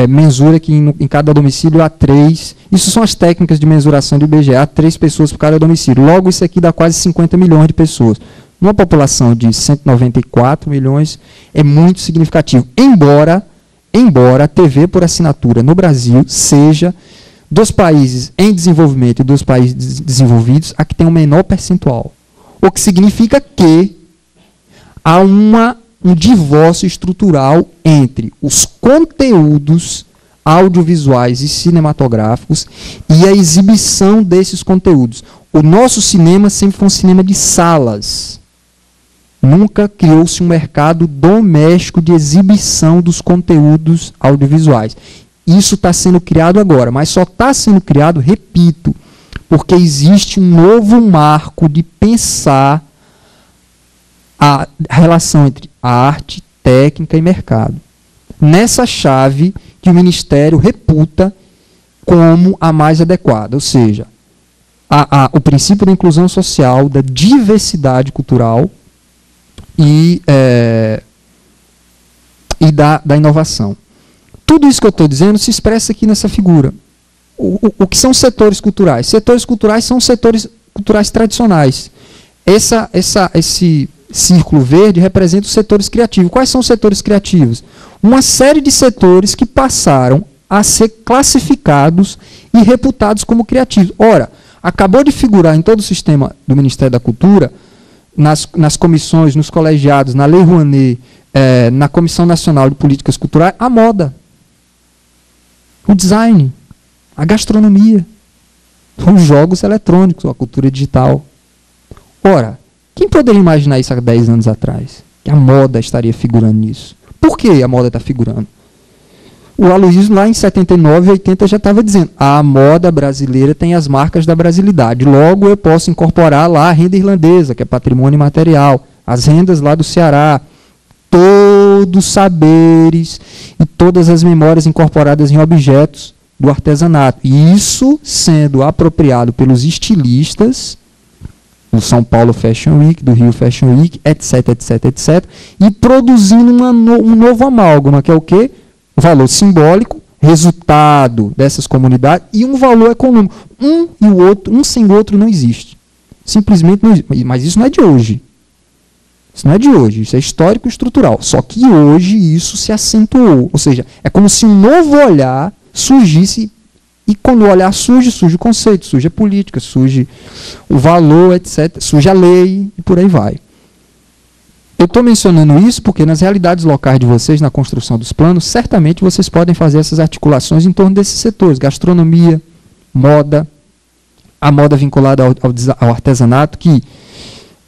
mensura que em cada domicílio há 3, isso são as técnicas de mensuração do IBGE, há 3 pessoas por cada domicílio, logo isso aqui dá quase 50 milhões de pessoas. Numa população de 194 milhões é muito significativo, embora a TV por assinatura no Brasil seja dos países em desenvolvimento e dos países desenvolvidos a que tem o menor percentual. O que significa que há um divórcio estrutural entre os conteúdos audiovisuais e cinematográficos e a exibição desses conteúdos. O nosso cinema sempre foi um cinema de salas. Nunca criou-se um mercado doméstico de exibição dos conteúdos audiovisuais. Isso está sendo criado agora, mas só está sendo criado, repito, porque existe um novo marco de pensar a relação entre a arte, técnica e mercado. Nessa chave que o Ministério reputa como a mais adequada, ou seja, o princípio da inclusão social, da diversidade cultural e da inovação. Tudo isso que eu estou dizendo se expressa aqui nessa figura. O que são setores culturais? Setores culturais são setores culturais tradicionais. Esse círculo verde representa os setores criativos. Quais são os setores criativos? Uma série de setores que passaram a ser classificados e reputados como criativos. Ora, acabou de figurar em todo o sistema do Ministério da Cultura, nas comissões, nos colegiados, na Lei Rouanet, na Comissão Nacional de Políticas Culturais, a moda, o design, a gastronomia, os jogos eletrônicos, a cultura digital. Ora, quem poderia imaginar isso há 10 anos atrás? Que a moda estaria figurando nisso. Por que a moda está figurando? O Aloysio, lá em 79 e 80, já estava dizendo: a moda brasileira tem as marcas da brasilidade. Logo, eu posso incorporar lá a renda irlandesa, que é patrimônio imaterial, as rendas lá do Ceará, todos os saberes e todas as memórias incorporadas em objetos do artesanato. E isso sendo apropriado pelos estilistas do São Paulo Fashion Week, do Rio Fashion Week, etc, etc, etc, e produzindo um novo amálgama, que é o quê? O valor simbólico, resultado dessas comunidades, e um valor econômico. Um sem o outro não existe. Simplesmente não existe. Mas isso não é de hoje. Isso não é de hoje, isso é histórico e estrutural. Só que hoje isso se acentuou. Ou seja, é como se um novo olhar surgisse, e quando o olhar surge, surge o conceito, surge a política, surge o valor, etc., surge a lei e por aí vai. Eu estou mencionando isso porque nas realidades locais de vocês, na construção dos planos, certamente vocês podem fazer essas articulações em torno desses setores, gastronomia, moda, a moda vinculada ao artesanato, que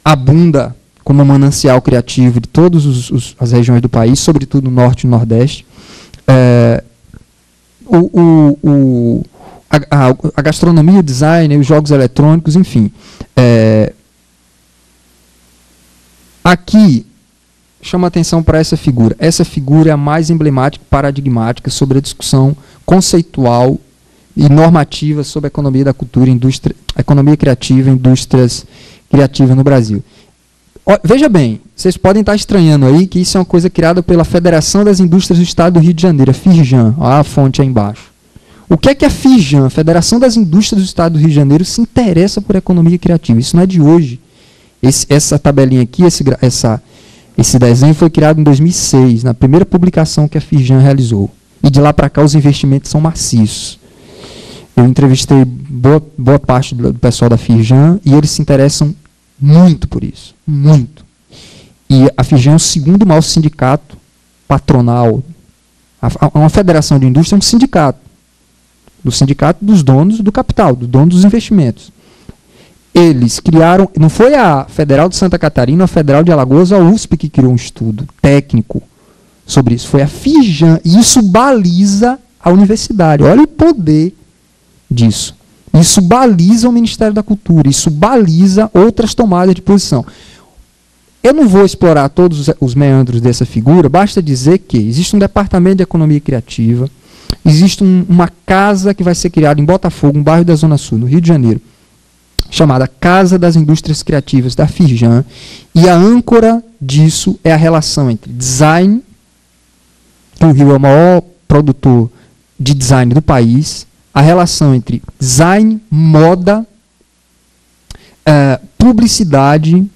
abunda como um manancial criativo de todas as regiões do país, sobretudo no norte e no nordeste. A gastronomia, o design, os jogos eletrônicos, enfim. Aqui, chama atenção para essa figura. Essa figura é a mais emblemática e paradigmática sobre a discussão conceitual e normativa sobre a economia da cultura, economia criativa, indústrias criativas no Brasil. Veja bem, vocês podem estar estranhando aí que isso é uma coisa criada pela Federação das Indústrias do Estado do Rio de Janeiro, a FIRJAN, a fonte aí embaixo. O que é a FIRJAN, a Federação das Indústrias do Estado do Rio de Janeiro, se interessa por economia criativa? Isso não é de hoje. Essa tabelinha aqui, esse desenho foi criado em 2006, na primeira publicação que a FIRJAN realizou. E de lá para cá os investimentos são maciços. Eu entrevistei boa parte do pessoal da FIRJAN e eles se interessam muito por isso, muito. E a FIRJAN é o segundo maior sindicato patronal. Uma federação de indústria é um sindicato. Do sindicato dos donos do capital, do dono dos investimentos. Eles criaram, não foi a Federal de Santa Catarina, a Federal de Alagoas, a USP que criou um estudo técnico sobre isso. Foi a FIRJAN, e isso baliza a universidade. Olha o poder disso. Isso baliza o Ministério da Cultura, isso baliza outras tomadas de posição. Eu não vou explorar todos os meandros dessa figura, basta dizer que existe um departamento de economia criativa, existe uma casa que vai ser criada em Botafogo, um bairro da Zona Sul, no Rio de Janeiro, chamada Casa das Indústrias Criativas da FIRJAN, e a âncora disso é a relação entre design, que o Rio é o maior produtor de design do país, a relação entre design, moda, publicidade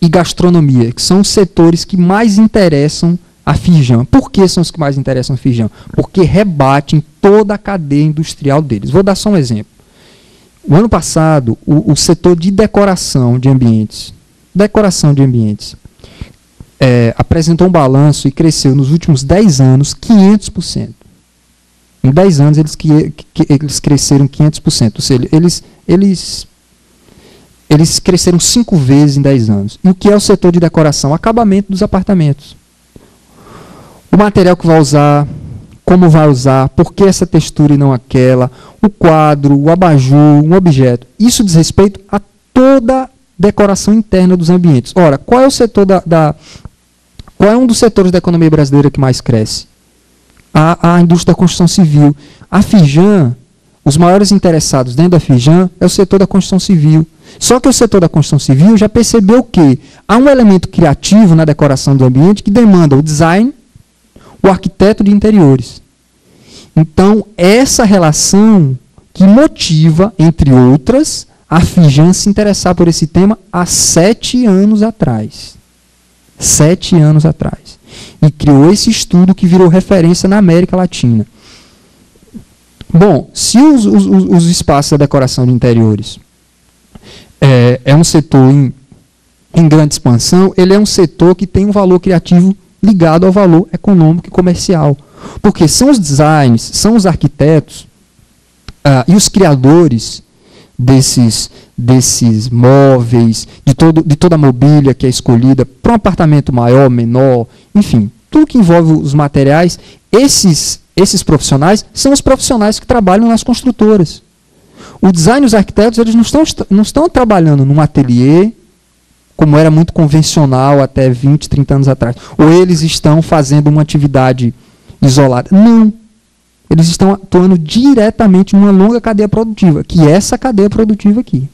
e gastronomia, que são os setores que mais interessam a FIRJAN. Por que são os que mais interessam a FIRJAN? Porque rebatem toda a cadeia industrial deles. Vou dar só um exemplo. O ano passado, o setor de decoração de ambientes, apresentou um balanço e cresceu nos últimos 10 anos 500%. Em 10 anos eles cresceram 500%. Ou seja, eles cresceram 5 vezes em 10 anos. E o que é o setor de decoração? Acabamento dos apartamentos. O material que vai usar, como vai usar, por que essa textura e não aquela, o quadro, o abajur, um objeto. Isso diz respeito a toda a decoração interna dos ambientes. Ora, qual é o setor qual é um dos setores da economia brasileira que mais cresce? A indústria da construção civil. A FIRJAN, os maiores interessados dentro da FIRJAN é o setor da construção civil. Só que o setor da construção civil já percebeu que há um elemento criativo na decoração do ambiente que demanda o design, o arquiteto de interiores. Então, essa relação que motiva, entre outras, a FIRJAN se interessar por esse tema há 7 anos atrás. 7 anos atrás. E criou esse estudo que virou referência na América Latina. Bom, se os espaços da decoração de interiores é um setor em grande expansão, ele é um setor que tem um valor criativo ligado ao valor econômico e comercial. Porque são os designers, são os arquitetos e os criadores desses móveis, de toda a mobília que é escolhida para um apartamento maior, menor, enfim, tudo que envolve os materiais, esses profissionais são os profissionais que trabalham nas construtoras. O design e os arquitetos, eles não estão trabalhando num ateliê, como era muito convencional até 20, 30 anos atrás. Ou eles estão fazendo uma atividade isolada. Não. Eles estão atuando diretamente numa longa cadeia produtiva, que é essa cadeia produtiva aqui.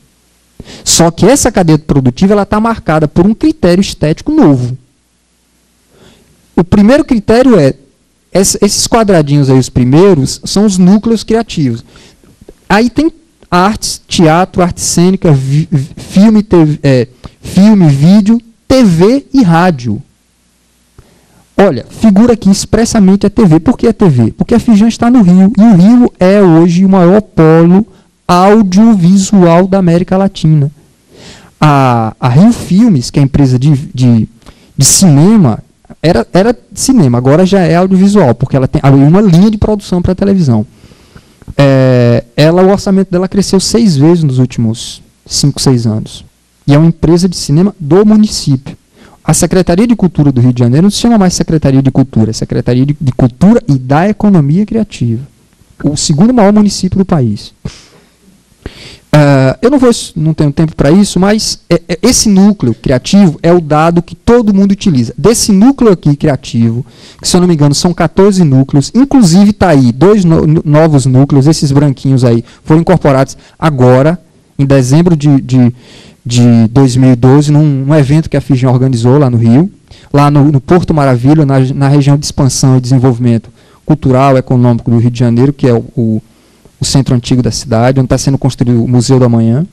Só que essa cadeia produtiva está marcada por um critério estético novo. O primeiro critério esses quadradinhos aí, os primeiros, são os núcleos criativos. Aí tem artes, teatro, arte cênica, filme, vídeo TV e rádio. Olha, figura aqui expressamente a TV. Por que a TV? Porque a Fijan está no Rio, e o Rio é hoje o maior polo audiovisual da América Latina. A Rio Filmes, que é a empresa de cinema, era cinema, agora já é audiovisual, porque ela tem uma linha de produção para televisão. O orçamento dela cresceu 6 vezes nos últimos 5, 6 anos. E é uma empresa de cinema do município. A Secretaria de Cultura do Rio de Janeiro não se chama mais Secretaria de Cultura, é Secretaria de Cultura e da Economia Criativa. O segundo maior município do país. Eu não tenho tempo para isso, mas esse núcleo criativo é o dado que todo mundo utiliza. Desse núcleo aqui criativo, que se eu não me engano são 14 núcleos, inclusive está aí 2 novos núcleos, esses branquinhos aí, foram incorporados agora, em dezembro de 2012, num evento que a Fijan organizou lá no Rio, lá no Porto Maravilha, na região de expansão e desenvolvimento cultural e econômico do Rio de Janeiro, que é o centro antigo da cidade, onde está sendo construído o Museu do Amanhã.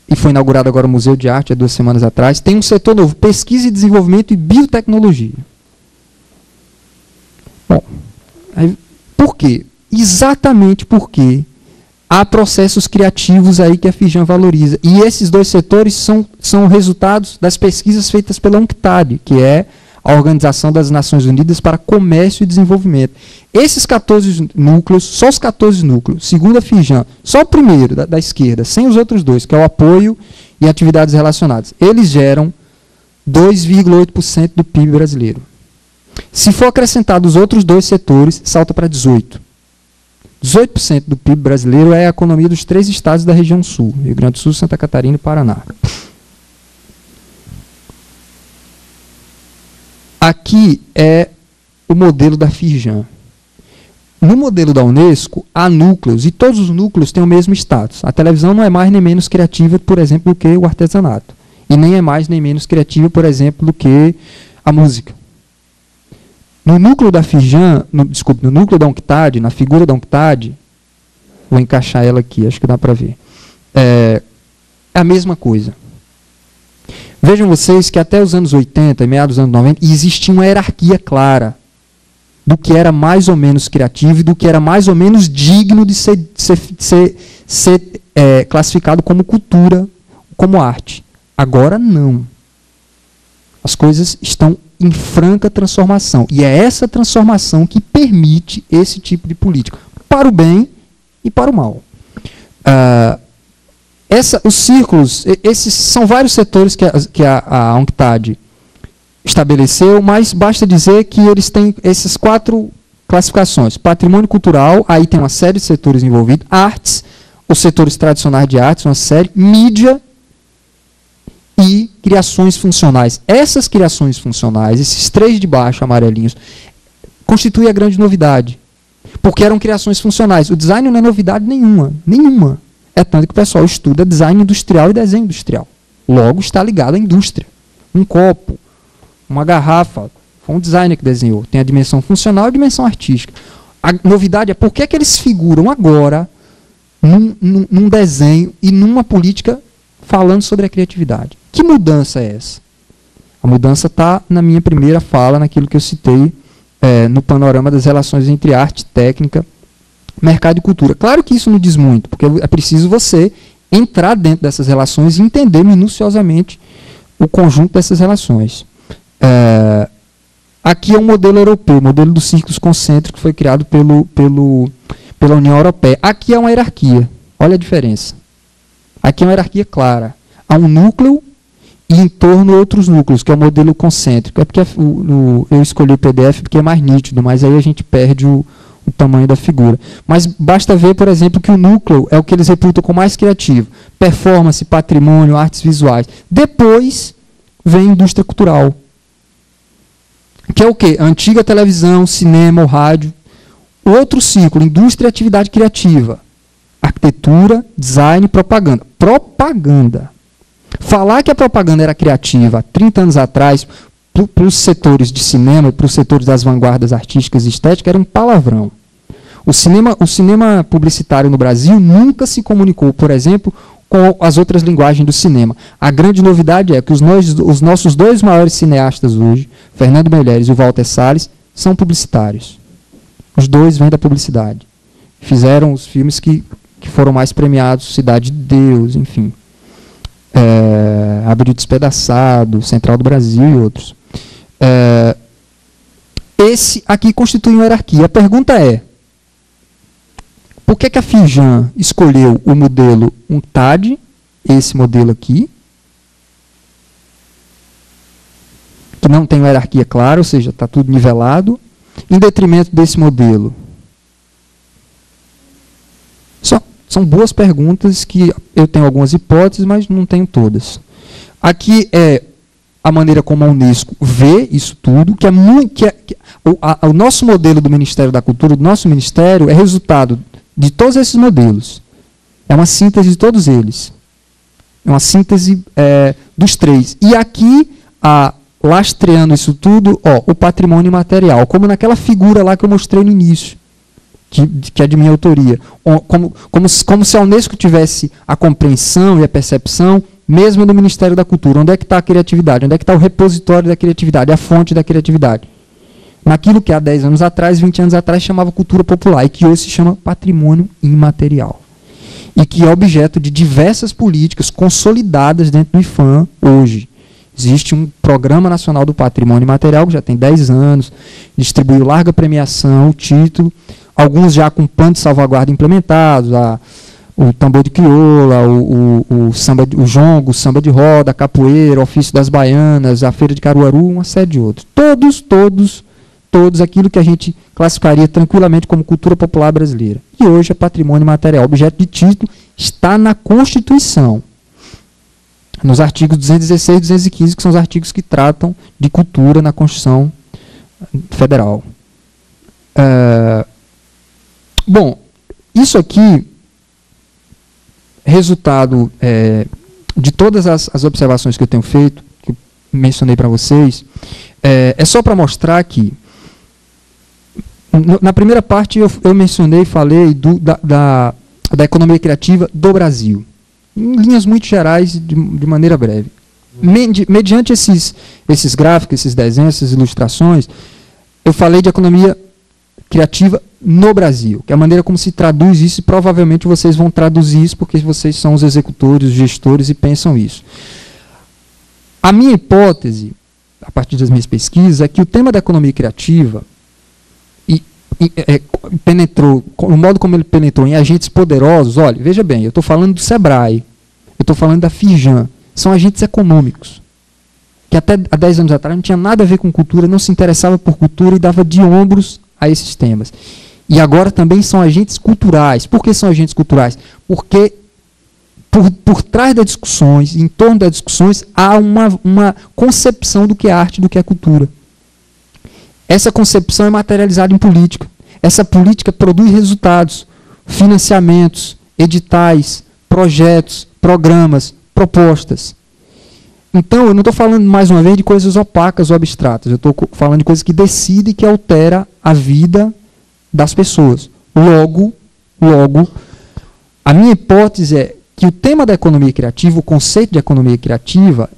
E foi inaugurado agora o Museu de Arte, há 2 semanas atrás. Tem um setor novo, pesquisa e desenvolvimento e biotecnologia. Bom, por quê? Exatamente porque há processos criativos aí que a Fijan valoriza. E esses 2 setores são resultados das pesquisas feitas pela UNCTAD, que é a Organização das Nações Unidas para Comércio e Desenvolvimento. Esses 14 núcleos, só os 14 núcleos, segundo a Fijan, só o primeiro da esquerda, sem os outros 2, que é o apoio e atividades relacionadas, eles geram 2,8% do PIB brasileiro. Se for acrescentado os outros 2 setores, salta para 18%. 18% do PIB brasileiro é a economia dos 3 estados da região sul, Rio Grande do Sul, Santa Catarina e Paraná. Aqui é o modelo da Fijan. No modelo da Unesco, há núcleos, e todos os núcleos têm o mesmo status. A televisão não é mais nem menos criativa, por exemplo, do que o artesanato. E nem é mais nem menos criativa, por exemplo, do que a música. No núcleo da Fijan, no núcleo da UNCTAD, na figura da UNCTAD, vou encaixar ela aqui, acho que dá para ver. É a mesma coisa. Vejam vocês que até os anos 80 e meados dos anos 90 existia uma hierarquia clara do que era mais ou menos criativo e do que era mais ou menos digno de ser classificado como cultura, como arte. Agora não. As coisas estão em franca transformação. E é essa transformação que permite esse tipo de política, para o bem e para o mal. Os círculos, esses são vários setores que a UNCTAD estabeleceu, mas basta dizer que eles têm essas 4 classificações. Patrimônio cultural, aí tem uma série de setores envolvidos. Artes, os setores tradicionais de artes, uma série. Mídia e criações funcionais. Essas criações funcionais, esses 3 de baixo, amarelinhos, constituem a grande novidade. Porque eram criações funcionais. O design não é novidade nenhuma. Nenhuma. É tanto que o pessoal estuda design industrial e desenho industrial. Logo está ligado à indústria. Um copo, uma garrafa, foi um designer que desenhou. Tem a dimensão funcional e a dimensão artística. A novidade é por que eles figuram agora num desenho e numa política falando sobre a criatividade. Que mudança é essa? A mudança está na minha primeira fala, naquilo que eu citei, no panorama das relações entre arte, técnica, mercado e cultura. Claro que isso não diz muito, porque é preciso você entrar dentro dessas relações e entender minuciosamente o conjunto dessas relações. Aqui é um modelo europeu, o modelo dos círculos concêntricos, que foi criado pela União Europeia. Aqui é uma hierarquia, olha a diferença. Aqui é uma hierarquia clara. Há um núcleo e em torno outros núcleos, que é o modelo concêntrico. É porque eu escolhi o PDF porque é mais nítido, mas aí a gente perde o tamanho da figura. Mas basta ver, por exemplo, que o núcleo é o que eles reputam como mais criativo. Performance, patrimônio, artes visuais. Depois vem a indústria cultural. Que é o quê? A antiga televisão, cinema, o rádio. O outro círculo, indústria e atividade criativa. Arquitetura, design, propaganda. Propaganda. Falar que a propaganda era criativa há 30 anos atrás, para os setores de cinema, para os setores das vanguardas artísticas e estéticas, era um palavrão. O cinema publicitário no Brasil nunca se comunicou, por exemplo, com as outras linguagens do cinema. A grande novidade é que os nossos dois maiores cineastas hoje, Fernando Meirelles e o Walter Salles, são publicitários. Os dois vêm da publicidade. Fizeram os filmes que foram mais premiados, Cidade de Deus, enfim. Abril Despedaçado, Central do Brasil e outros. Esse aqui constitui uma hierarquia. A pergunta é, por que a Firjan escolheu o modelo UNCTAD, esse modelo aqui, que não tem uma hierarquia clara, ou seja, está tudo nivelado, em detrimento desse modelo? São boas perguntas que eu tenho algumas hipóteses, mas não tenho todas. Aqui é a maneira como a Unesco vê isso tudo, que é muito... o nosso modelo do Ministério da Cultura, do nosso ministério, é resultado de todos esses modelos. É uma síntese de todos eles. É uma síntese dos três. E aqui, lastreando isso tudo, o patrimônio imaterial, como naquela figura lá que eu mostrei no início, que é de minha autoria. Como se a Unesco tivesse a compreensão e a percepção mesmo do Ministério da Cultura. Onde é que está a criatividade? Onde é que está o repositório da criatividade, a fonte da criatividade? Naquilo que há 10 anos atrás, 20 anos atrás, chamava cultura popular e que hoje se chama patrimônio imaterial. E que é objeto de diversas políticas consolidadas dentro do IPHAN hoje. Existe um Programa Nacional do Patrimônio Imaterial, que já tem 10 anos, distribuiu larga premiação, o título, alguns já com plano de salvaguarda implementados, o tambor de crioula, o jongo, o samba de roda, a capoeira, o ofício das baianas, a feira de Caruaru, uma série de outros. Todos aquilo que a gente classificaria tranquilamente como cultura popular brasileira. E hoje é patrimônio material. Objeto de título está na Constituição. Nos artigos 216 e 215, que são os artigos que tratam de cultura na Constituição Federal. Bom, isso aqui, resultado de todas as observações que eu tenho feito, que eu mencionei para vocês, é só para mostrar que, na primeira parte, eu mencionei e falei da economia criativa do Brasil. Em linhas muito gerais, de maneira breve. Mediante esses gráficos, esses desenhos, essas ilustrações, eu falei de economia criativa no Brasil, que é a maneira como se traduz isso, e provavelmente vocês vão traduzir isso, porque vocês são os executores, os gestores, e pensam isso. A minha hipótese, a partir das minhas pesquisas, é que o tema da economia criativa penetrou, o modo como ele penetrou em agentes poderosos. Olha, veja bem, eu estou falando do Sebrae, eu estou falando da Firjan, são agentes econômicos, que até há 10 anos atrás não tinha nada a ver com cultura, não se interessava por cultura e dava de ombros a esses temas. E agora também são agentes culturais. Por que são agentes culturais? Porque por trás das discussões, em torno das discussões, há uma concepção do que é arte, do que é cultura. Essa concepção é materializada em política. Essa política produz resultados, financiamentos, editais, projetos, programas, propostas. Então, eu não estou falando, mais uma vez, de coisas opacas ou abstratas. Eu estou falando de coisas que decidem e que alteram a vida das pessoas. Logo, a minha hipótese é que o tema da economia criativa, o conceito de economia criativa,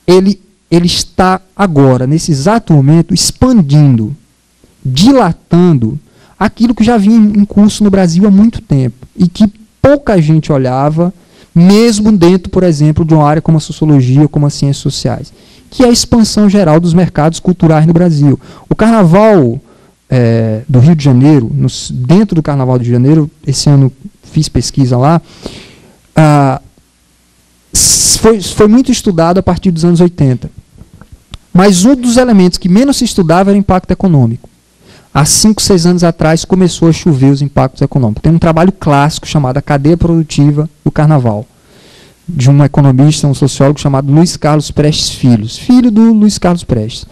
ele está agora, nesse exato momento, expandindo, dilatando aquilo que já vinha em curso no Brasil há muito tempo e que pouca gente olhava, mesmo dentro, por exemplo, de uma área como a sociologia ou como as ciências sociais, que é a expansão geral dos mercados culturais no Brasil. O Carnaval do Rio de Janeiro, dentro do Carnaval do Rio de Janeiro, esse ano fiz pesquisa lá, foi muito estudado a partir dos anos 80. Mas um dos elementos que menos se estudava era o impacto econômico. Há 5, 6 anos atrás começou a chover os impactos econômicos. Tem um trabalho clássico chamado A Cadeia Produtiva do Carnaval, de um economista, um sociólogo chamado Luiz Carlos Prestes filho do Luiz Carlos Prestes.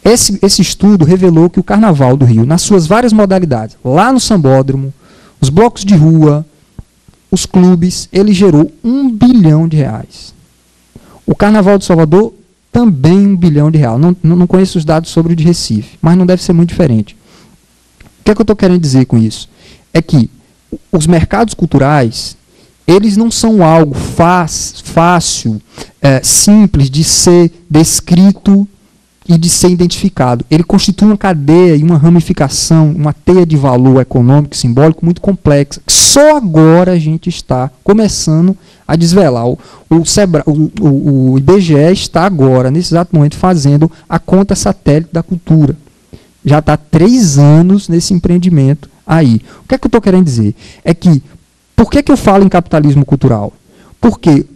Esse estudo revelou que o Carnaval do Rio, nas suas várias modalidades, lá no sambódromo, os blocos de rua, os clubes, ele gerou R$1 bilhão. O Carnaval de Salvador, também R$1 bilhão. Não conheço os dados sobre o de Recife, mas não deve ser muito diferente. O que é que eu estou querendo dizer com isso? É que os mercados culturais, eles não são algo fácil, simples de ser descrito e de ser identificado. Ele constitui uma cadeia e uma ramificação, uma teia de valor econômico e simbólico muito complexa. Só agora a gente está começando a desvelar. O IBGE está agora, nesse exato momento, fazendo a conta satélite da cultura. Já está há 3 anos nesse empreendimento aí. O que é que eu estou querendo dizer? É que, por que eu falo em capitalismo cultural? Porque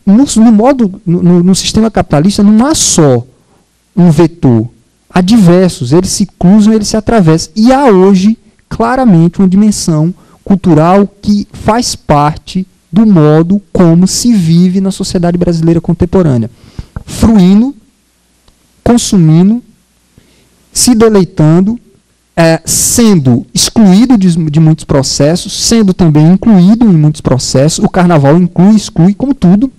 no sistema capitalista não há só um vetor, há diversos, eles se cruzam, eles se atravessam. E há hoje, claramente, uma dimensão cultural que faz parte do modo como se vive na sociedade brasileira contemporânea. Fruindo, consumindo, se deleitando, sendo excluído de muitos processos, sendo também incluído em muitos processos. O carnaval inclui, exclui, como tudo.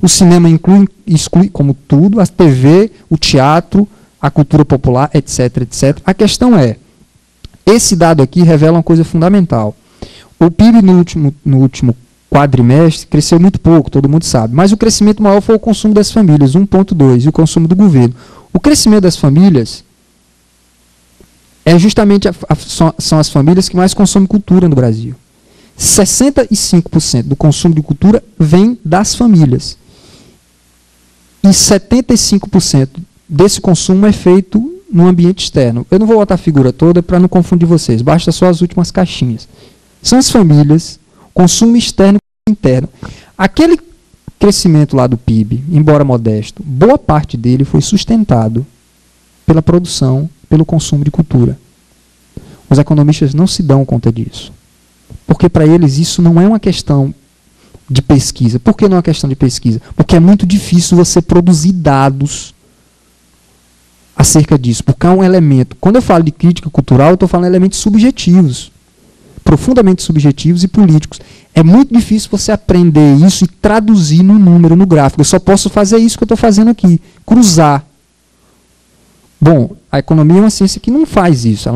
O cinema inclui, exclui, como tudo. A TV, o teatro, a cultura popular, etc, etc. A questão é, esse dado aqui revela uma coisa fundamental. O PIB no último quadrimestre cresceu muito pouco, todo mundo sabe. Mas o crescimento maior foi o consumo das famílias, 1,2, e o consumo do governo. O crescimento das famílias são as famílias que mais consomem cultura no Brasil. 65% do consumo de cultura vem das famílias. E 75% desse consumo é feito no ambiente externo. Eu não vou botar a figura toda para não confundir vocês, basta só as últimas caixinhas. São as famílias, consumo externo e interno. Aquele crescimento lá do PIB, embora modesto, boa parte dele foi sustentado pela produção, pelo consumo de cultura. Os economistas não se dão conta disso. Porque para eles isso não é uma questão de pesquisa. Por que não é uma questão de pesquisa? Porque é muito difícil você produzir dados acerca disso. Porque é um elemento. Quando eu falo de crítica cultural, eu estou falando de elementos subjetivos. Profundamente subjetivos e políticos. É muito difícil você aprender isso e traduzir no número, no gráfico. Eu só posso fazer isso que eu estou fazendo aqui. Cruzar. Bom, a economia é uma ciência que não faz isso.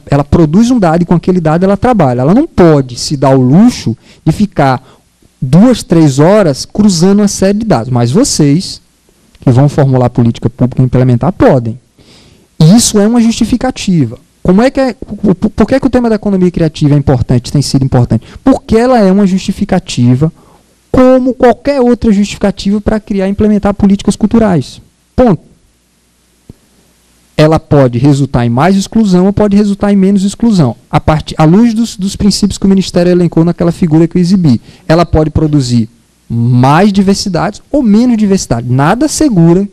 Ela produz um dado e com aquele dado ela trabalha. Ela não pode se dar o luxo de ficar 2, 3 horas cruzando uma série de dados. Mas vocês, que vão formular política pública e implementar, podem. E isso é uma justificativa. Por que o tema da economia criativa é importante, tem sido importante? Porque ela é uma justificativa, como qualquer outra justificativa para criar e implementar políticas culturais. Ponto. Ela pode resultar em mais exclusão ou pode resultar em menos exclusão. À luz dos princípios que o Ministério elencou naquela figura que eu exibi. Ela pode produzir mais diversidade ou menos diversidade. Nada assegura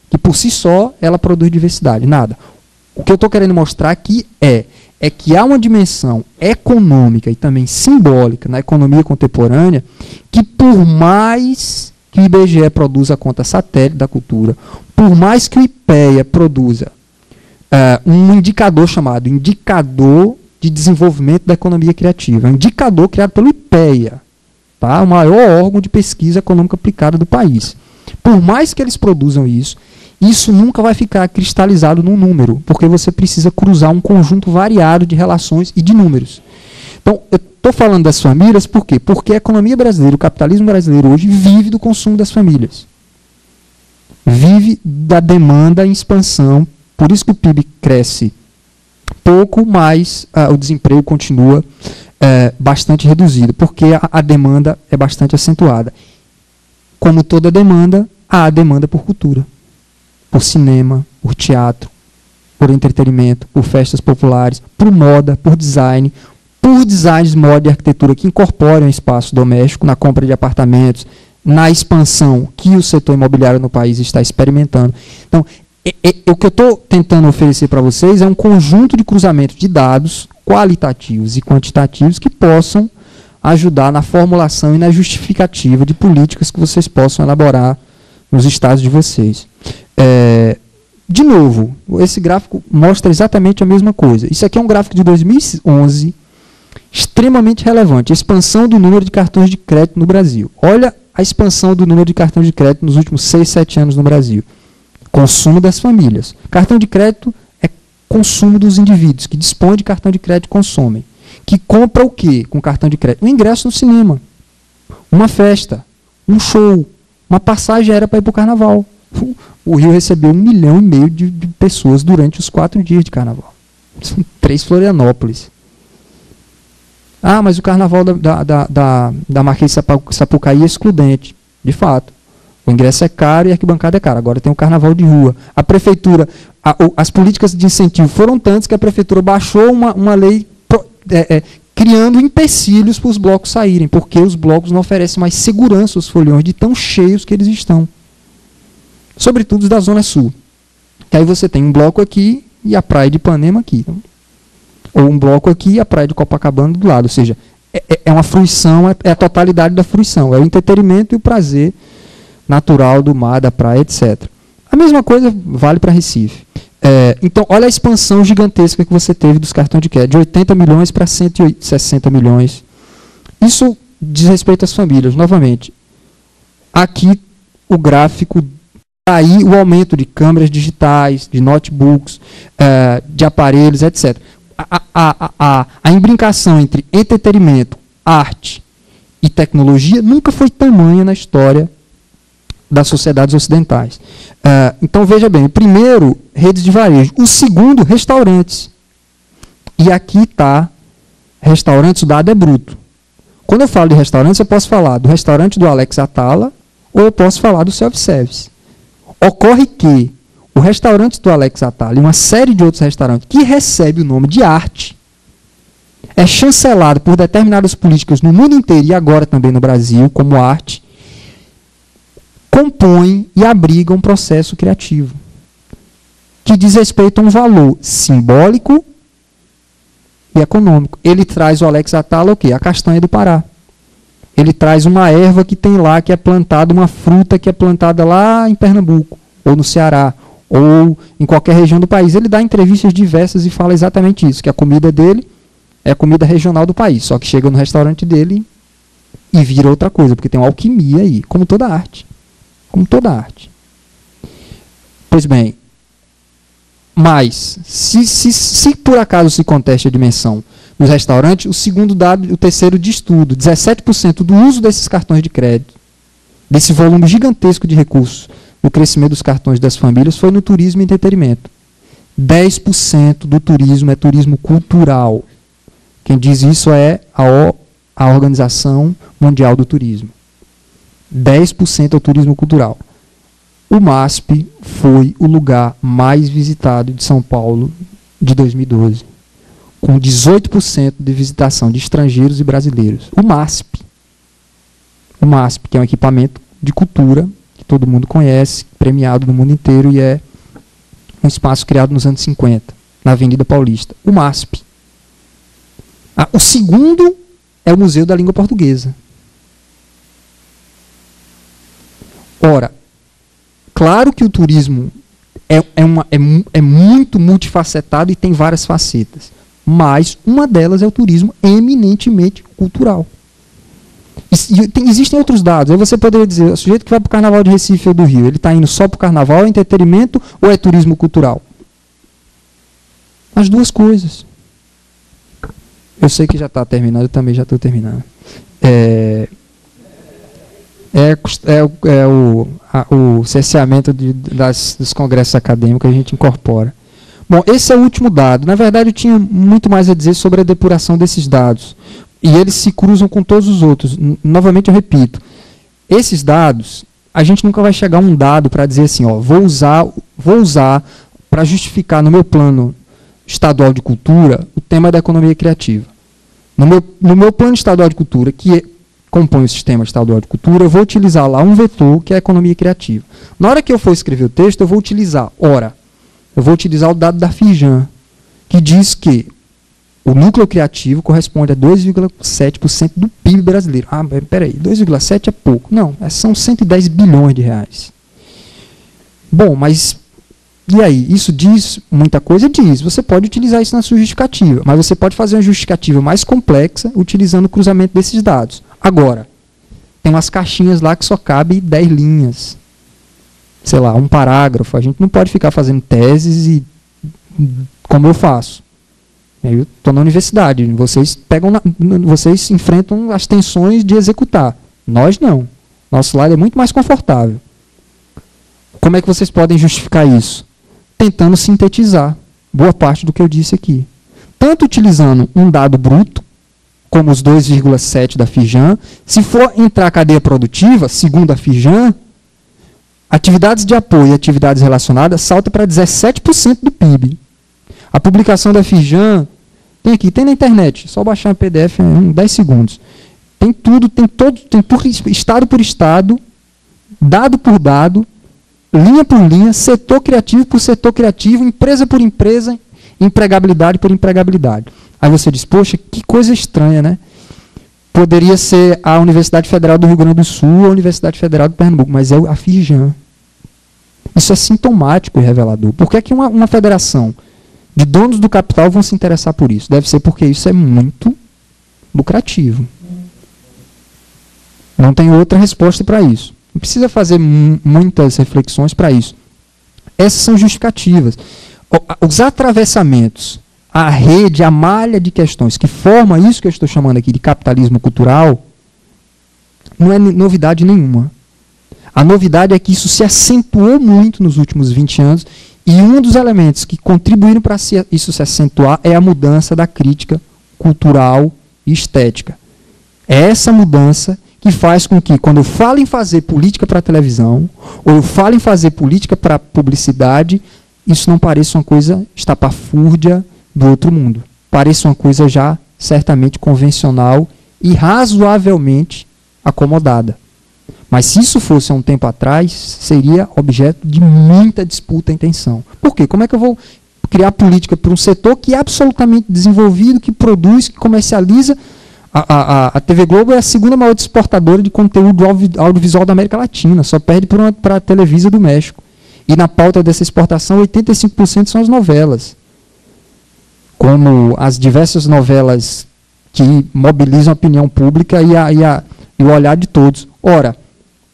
que por si só ela produz diversidade. Nada. O que eu estou querendo mostrar aqui é que há uma dimensão econômica e também simbólica na economia contemporânea que, por mais que o IBGE produza a conta satélite da cultura, por mais que o IPEA produza um indicador chamado Indicador de Desenvolvimento da Economia Criativa, um indicador criado pelo IPEA, tá? O maior órgão de pesquisa econômica aplicada do país. Por mais que eles produzam isso nunca vai ficar cristalizado num número, porque você precisa cruzar um conjunto variado de relações e de números. Então, eu estou falando das famílias por quê? Porque a economia brasileira, o capitalismo brasileiro hoje vive do consumo das famílias. Vive da demanda em expansão, por isso que o PIB cresce pouco, mas o desemprego continua bastante reduzido, porque a demanda é bastante acentuada. Como toda demanda, há a demanda por cultura, por cinema, por teatro, por entretenimento, por festas populares, por moda, por design, por designs, moda e arquitetura que incorporam espaço doméstico na compra de apartamentos, na expansão que o setor imobiliário no país está experimentando. Então, o que eu estou tentando oferecer para vocês é um conjunto de cruzamentos de dados qualitativos e quantitativos que possam ajudar na formulação e na justificativa de políticas que vocês possam elaborar nos estados de vocês. De novo, esse gráfico mostra exatamente a mesma coisa. Isso aqui é um gráfico de 2011, extremamente relevante. A expansão do número de cartões de crédito no Brasil. Olha a expansão do número de cartões de crédito nos últimos 6, 7 anos no Brasil. Consumo das famílias. Cartão de crédito é consumo dos indivíduos que dispõem de cartão de crédito e consomem. Que compra o quê com cartão de crédito? O ingresso no cinema. uma festa, um show, uma passagem era para ir para o carnaval. O Rio recebeu 1,5 milhão de pessoas durante os 4 dias de carnaval. São 3 Florianópolis. Ah, mas o carnaval da Marquês de Sapucaí é excludente. De fato. O ingresso é caro e a arquibancada é cara. Agora tem o carnaval de rua. A prefeitura, as políticas de incentivo foram tantas que a prefeitura baixou uma lei criando empecilhos para os blocos saírem, porque os blocos não oferecem mais segurança aos foliões de tão cheios que eles estão. Sobretudo os da Zona Sul. Que aí você tem um bloco aqui e a praia de Ipanema aqui. Então, ou um bloco aqui e a praia de Copacabana do lado. Ou seja, é uma fruição, é a totalidade da fruição. É o entretenimento e o prazer natural do mar, da praia, etc. A mesma coisa vale para Recife. Então, olha a expansão gigantesca que você teve dos cartões de crédito, de 80 milhões para 160 milhões. Isso diz respeito às famílias. Novamente, aqui o gráfico, aí o aumento de câmeras digitais, de notebooks, de aparelhos, etc. A imbricação entre entretenimento, arte e tecnologia nunca foi tamanha na história das sociedades ocidentais. Então, veja bem, o primeiro, redes de varejo. O segundo, restaurantes. E aqui está, restaurantes, o dado é bruto. Quando eu falo de restaurantes, eu posso falar do restaurante do Alex Atala ou eu posso falar do self-service. Ocorre que o restaurante do Alex Atala e uma série de outros restaurantes que recebe o nome de arte é chancelado por determinadas políticas no mundo inteiro e agora também no Brasil, como arte, compõem e abrigam um processo criativo que diz respeito a um valor simbólico e econômico. Ele traz o Alex Atala o quê? A castanha do Pará. Ele traz uma erva que tem lá, que é plantada, uma fruta que é plantada lá em Pernambuco, ou no Ceará, ou em qualquer região do país. Ele dá entrevistas diversas e fala exatamente isso, que a comida dele é a comida regional do país, só que chega no restaurante dele e vira outra coisa, porque tem uma alquimia aí, como toda arte. Como toda arte. Pois bem, mas, se por acaso se conteste a dimensão dos restaurantes, o segundo dado, o terceiro de estudo, 17% do uso desses cartões de crédito, desse volume gigantesco de recursos, no crescimento dos cartões das famílias, foi no turismo e entretenimento. 10% do turismo é turismo cultural. Quem diz isso é a Organização Mundial do Turismo. 10% é o turismo cultural. O MASP foi o lugar mais visitado de São Paulo de 2012, com 18% de visitação de estrangeiros e brasileiros. O MASP, que é um equipamento de cultura, que todo mundo conhece, premiado no mundo inteiro, e é um espaço criado nos anos 50, na Avenida Paulista. O MASP. O segundo é o Museu da Língua Portuguesa. Ora, claro que o turismo é muito multifacetado e tem várias facetas, mas uma delas é o turismo eminentemente cultural. Existem outros dados. Aí você poderia dizer, o sujeito que vai para o Carnaval de Recife ou do Rio, ele está indo só para o Carnaval, é entretenimento ou é turismo cultural? As duas coisas. Eu sei que já está terminando, eu também já estou terminando. O cerceamento dos congressos acadêmicos que a gente incorpora. Bom, esse é o último dado. Na verdade, eu tinha muito mais a dizer sobre a depuração desses dados. E eles se cruzam com todos os outros. Novamente, eu repito. Esses dados, a gente nunca vai chegar a um dado para dizer assim, ó, vou usar para justificar no meu plano estadual de cultura o tema da economia criativa. No meu plano estadual de cultura, que compõe o sistema estadual de cultura, eu vou utilizar lá um vetor, que é a economia criativa. Na hora que eu for escrever o texto, eu vou utilizar o dado da Fijan, que diz que o núcleo criativo corresponde a 2,7% do PIB brasileiro. Ah, peraí, 2,7% é pouco. Não, são 110 bilhões de reais. Bom, mas e aí? Isso diz muita coisa? Diz. Você pode utilizar isso na sua justificativa, mas você pode fazer uma justificativa mais complexa utilizando o cruzamento desses dados. Agora, tem umas caixinhas lá que só cabe 10 linhas. Sei lá, um parágrafo. A gente não pode ficar fazendo teses como eu faço. Eu estou na universidade. Vocês enfrentam as tensões de executar. Nós não. Nosso lar é muito mais confortável. Como é que vocês podem justificar isso? Tentando sintetizar boa parte do que eu disse aqui. Tanto utilizando um dado bruto, como os 2,7 da Fijan, se for entrar a cadeia produtiva, segundo a Fijan, atividades de apoio e atividades relacionadas salta para 17% do PIB. A publicação da Fijan, tem aqui, tem na internet, só baixar um PDF em 10 segundos. Tem tudo, tem por estado por estado, dado por dado, linha por linha, setor criativo por setor criativo, empresa por empresa, empregabilidade por empregabilidade. Aí você diz, poxa, que coisa estranha, né? Poderia ser a Universidade Federal do Rio Grande do Sul ou a Universidade Federal de Pernambuco, mas é a Fijan. Isso é sintomático e revelador. Por que é que uma federação de donos do capital vão se interessar por isso? Deve ser porque isso é muito lucrativo. Não tem outra resposta para isso. Não precisa fazer muitas reflexões para isso. Essas são justificativas. Os atravessamentos, a rede, a malha de questões que forma isso que eu estou chamando aqui de capitalismo cultural, não é novidade nenhuma. A novidade é que isso se acentuou muito nos últimos 20 anos e um dos elementos que contribuíram para isso se acentuar é a mudança da crítica cultural e estética. É essa mudança que faz com que, quando eu falo em fazer política para a televisão, ou eu falo em fazer política para a publicidade, isso não pareça uma coisa estapafúrdia do outro mundo. Pareça uma coisa já certamente convencional e razoavelmente acomodada. Mas se isso fosse há um tempo atrás, seria objeto de muita disputa e tensão. Por quê? Como é que eu vou criar política para um setor que é absolutamente desenvolvido, que produz, que comercializa? A TV Globo é a segunda maior exportadora de conteúdo audiovisual da América Latina, só perde para a Televisa do México. E na pauta dessa exportação, 85% são as novelas. Como as diversas novelas que mobilizam a opinião pública e o olhar de todos. Ora,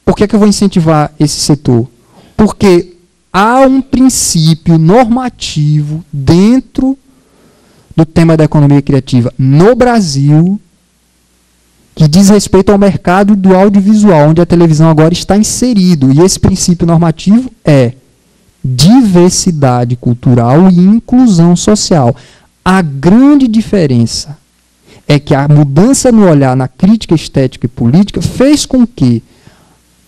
por que eu vou incentivar esse setor? Porque há um princípio normativo dentro do tema da economia criativa no Brasil que diz respeito ao mercado do audiovisual, onde a televisão agora está inserido. E esse princípio normativo é diversidade cultural e inclusão social. A grande diferença é que a mudança no olhar na crítica estética e política fez com que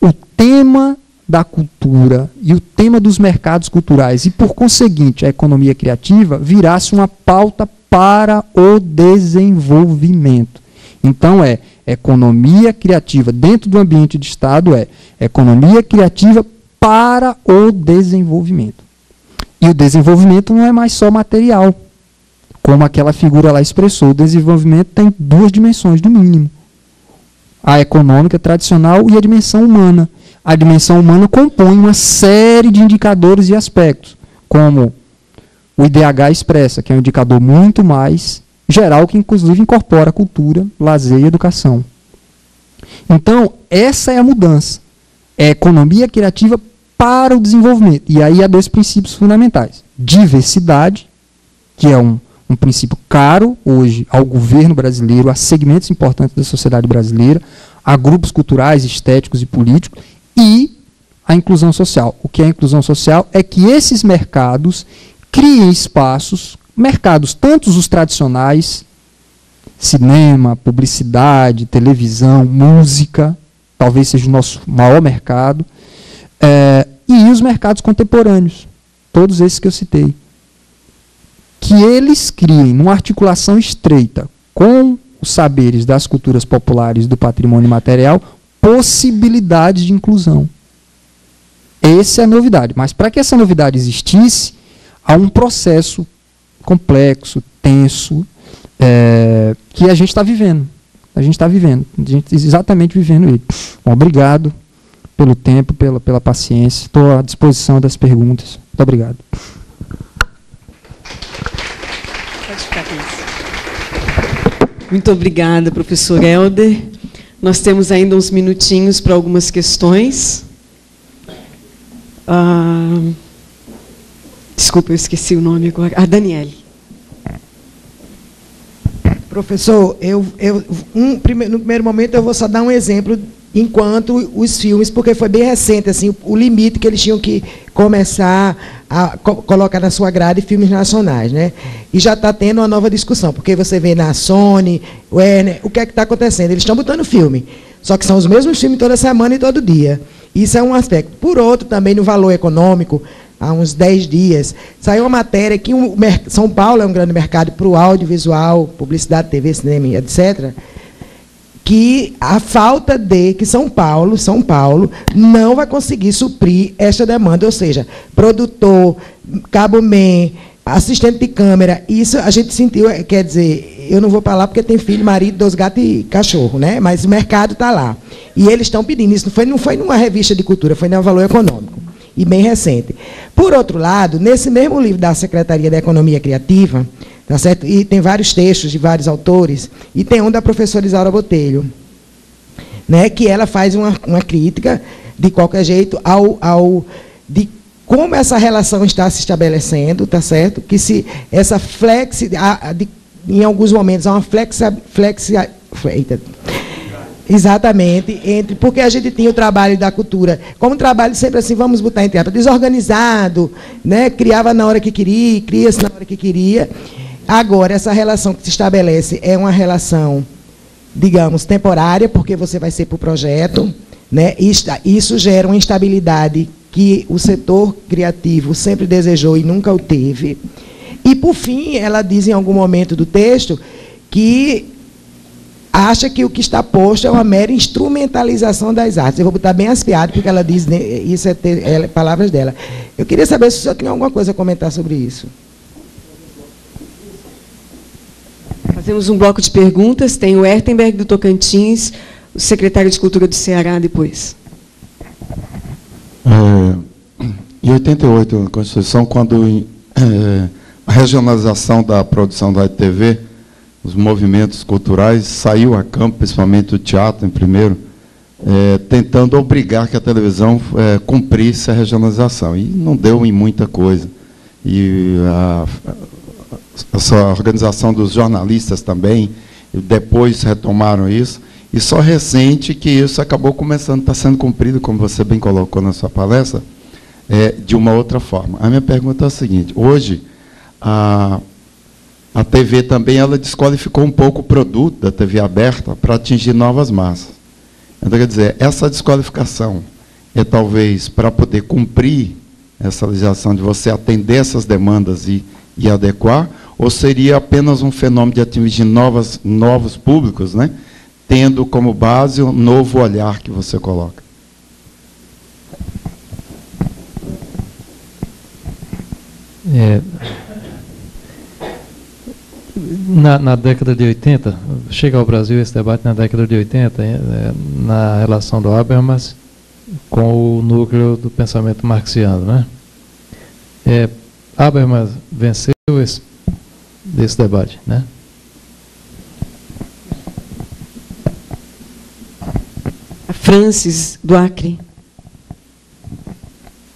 o tema da cultura e o tema dos mercados culturais e, por conseguinte, a economia criativa virasse uma pauta para o desenvolvimento. Então, economia criativa dentro do ambiente de Estado economia criativa para o desenvolvimento. E o desenvolvimento não é mais só material, como aquela figura lá expressou. O desenvolvimento tem duas dimensões, no mínimo. A econômica tradicional e a dimensão humana. A dimensão humana compõe uma série de indicadores e aspectos, como o IDH expressa, que é um indicador muito mais geral, que inclusive incorpora cultura, lazer e educação. Então, essa é a mudança. É economia criativa para o desenvolvimento. E aí há dois princípios fundamentais. Diversidade, que é um princípio caro hoje ao governo brasileiro, a segmentos importantes da sociedade brasileira, a grupos culturais, estéticos e políticos, e a inclusão social. O que é a inclusão social? É que esses mercados criem espaços, mercados, tanto os tradicionais, cinema, publicidade, televisão, música, talvez seja o nosso maior mercado, e os mercados contemporâneos, todos esses que eu citei. Que eles criem, numa articulação estreita com os saberes das culturas populares do patrimônio material, possibilidades de inclusão. Essa é a novidade. Mas para que essa novidade existisse, há um processo complexo, tenso, que a gente está vivendo. A gente está exatamente vivendo ele. Bom, obrigado pelo tempo, pela paciência. Estou à disposição das perguntas. Muito obrigado. Pode ficar com isso. Muito obrigada, professor Helder. Nós temos ainda uns minutinhos para algumas questões. Desculpa, eu esqueci o nome agora. A Daniele. Professor, no primeiro momento eu vou só dar um exemplo enquanto os filmes, porque foi bem recente assim, o limite que eles tinham que começar a colocar na sua grade filmes nacionais, né? E já está tendo uma nova discussão, porque você vê na Sony, Warner, o que é que está acontecendo? Eles estão botando filme, só que são os mesmos filmes toda semana e todo dia. Isso é um aspecto. Por outro, também no valor econômico, há uns 10 dias, saiu uma matéria que São Paulo é um grande mercado para o audiovisual, publicidade, TV, cinema, etc., que a falta que São Paulo não vai conseguir suprir esta demanda, ou seja, produtor, cabo-man, assistente de câmera, isso a gente sentiu, quer dizer, eu não vou para lá porque tem filho, marido, 2 gatos e cachorro, né? Mas o mercado está lá. E eles estão pedindo, isso não foi numa revista de cultura, foi no Valor Econômico, e bem recente. Por outro lado, nesse mesmo livro da Secretaria da Economia Criativa, tá certo? E tem vários textos de vários autores, e tem um da professora Isaura Botelho, né, que ela faz uma crítica, de qualquer jeito, de como essa relação está se estabelecendo, tá certo? Que se essa em alguns momentos há uma exatamente, porque a gente tinha o trabalho da cultura, como um trabalho sempre assim, vamos botar entre aspas, desorganizado, né? Criava na hora que queria, cria-se na hora que queria. Agora, essa relação que se estabelece é uma relação, digamos, temporária, porque você vai ser para o projeto, né? Isso gera uma instabilidade que o setor criativo sempre desejou e nunca o teve. E, por fim, ela diz em algum momento do texto que acha que o que está posto é uma mera instrumentalização das artes. Eu vou botar bem as piadas, porque ela diz, isso é palavras dela. Eu queria saber se o senhor tem alguma coisa a comentar sobre isso. Fazemos um bloco de perguntas. Tem o Ertenberg, do Tocantins, o secretário de Cultura do Ceará, depois. Em 88, na Constituição, quando a regionalização da produção da TV, os movimentos culturais saiu a campo, principalmente o teatro, em primeiro, tentando obrigar que a televisão cumprisse a regionalização. E não deu em muita coisa. E essa organização dos jornalistas também, depois retomaram isso, e só recente que isso acabou começando, está sendo cumprido, como você bem colocou na sua palestra, de uma outra forma. A minha pergunta é a seguinte: hoje, a TV também ela desqualificou um pouco o produto da TV aberta para atingir novas massas. Então, quer dizer, essa desqualificação é talvez para poder cumprir essa legislação de você atender essas demandas e adequar, ou seria apenas um fenômeno de atingir novos públicos, né, tendo como base um novo olhar que você coloca? Na década de 80, chega ao Brasil esse debate na década de 80, na relação do Habermas com o núcleo do pensamento marxiano, né? Habermas venceu esse debate, né? A Francis, do Acre.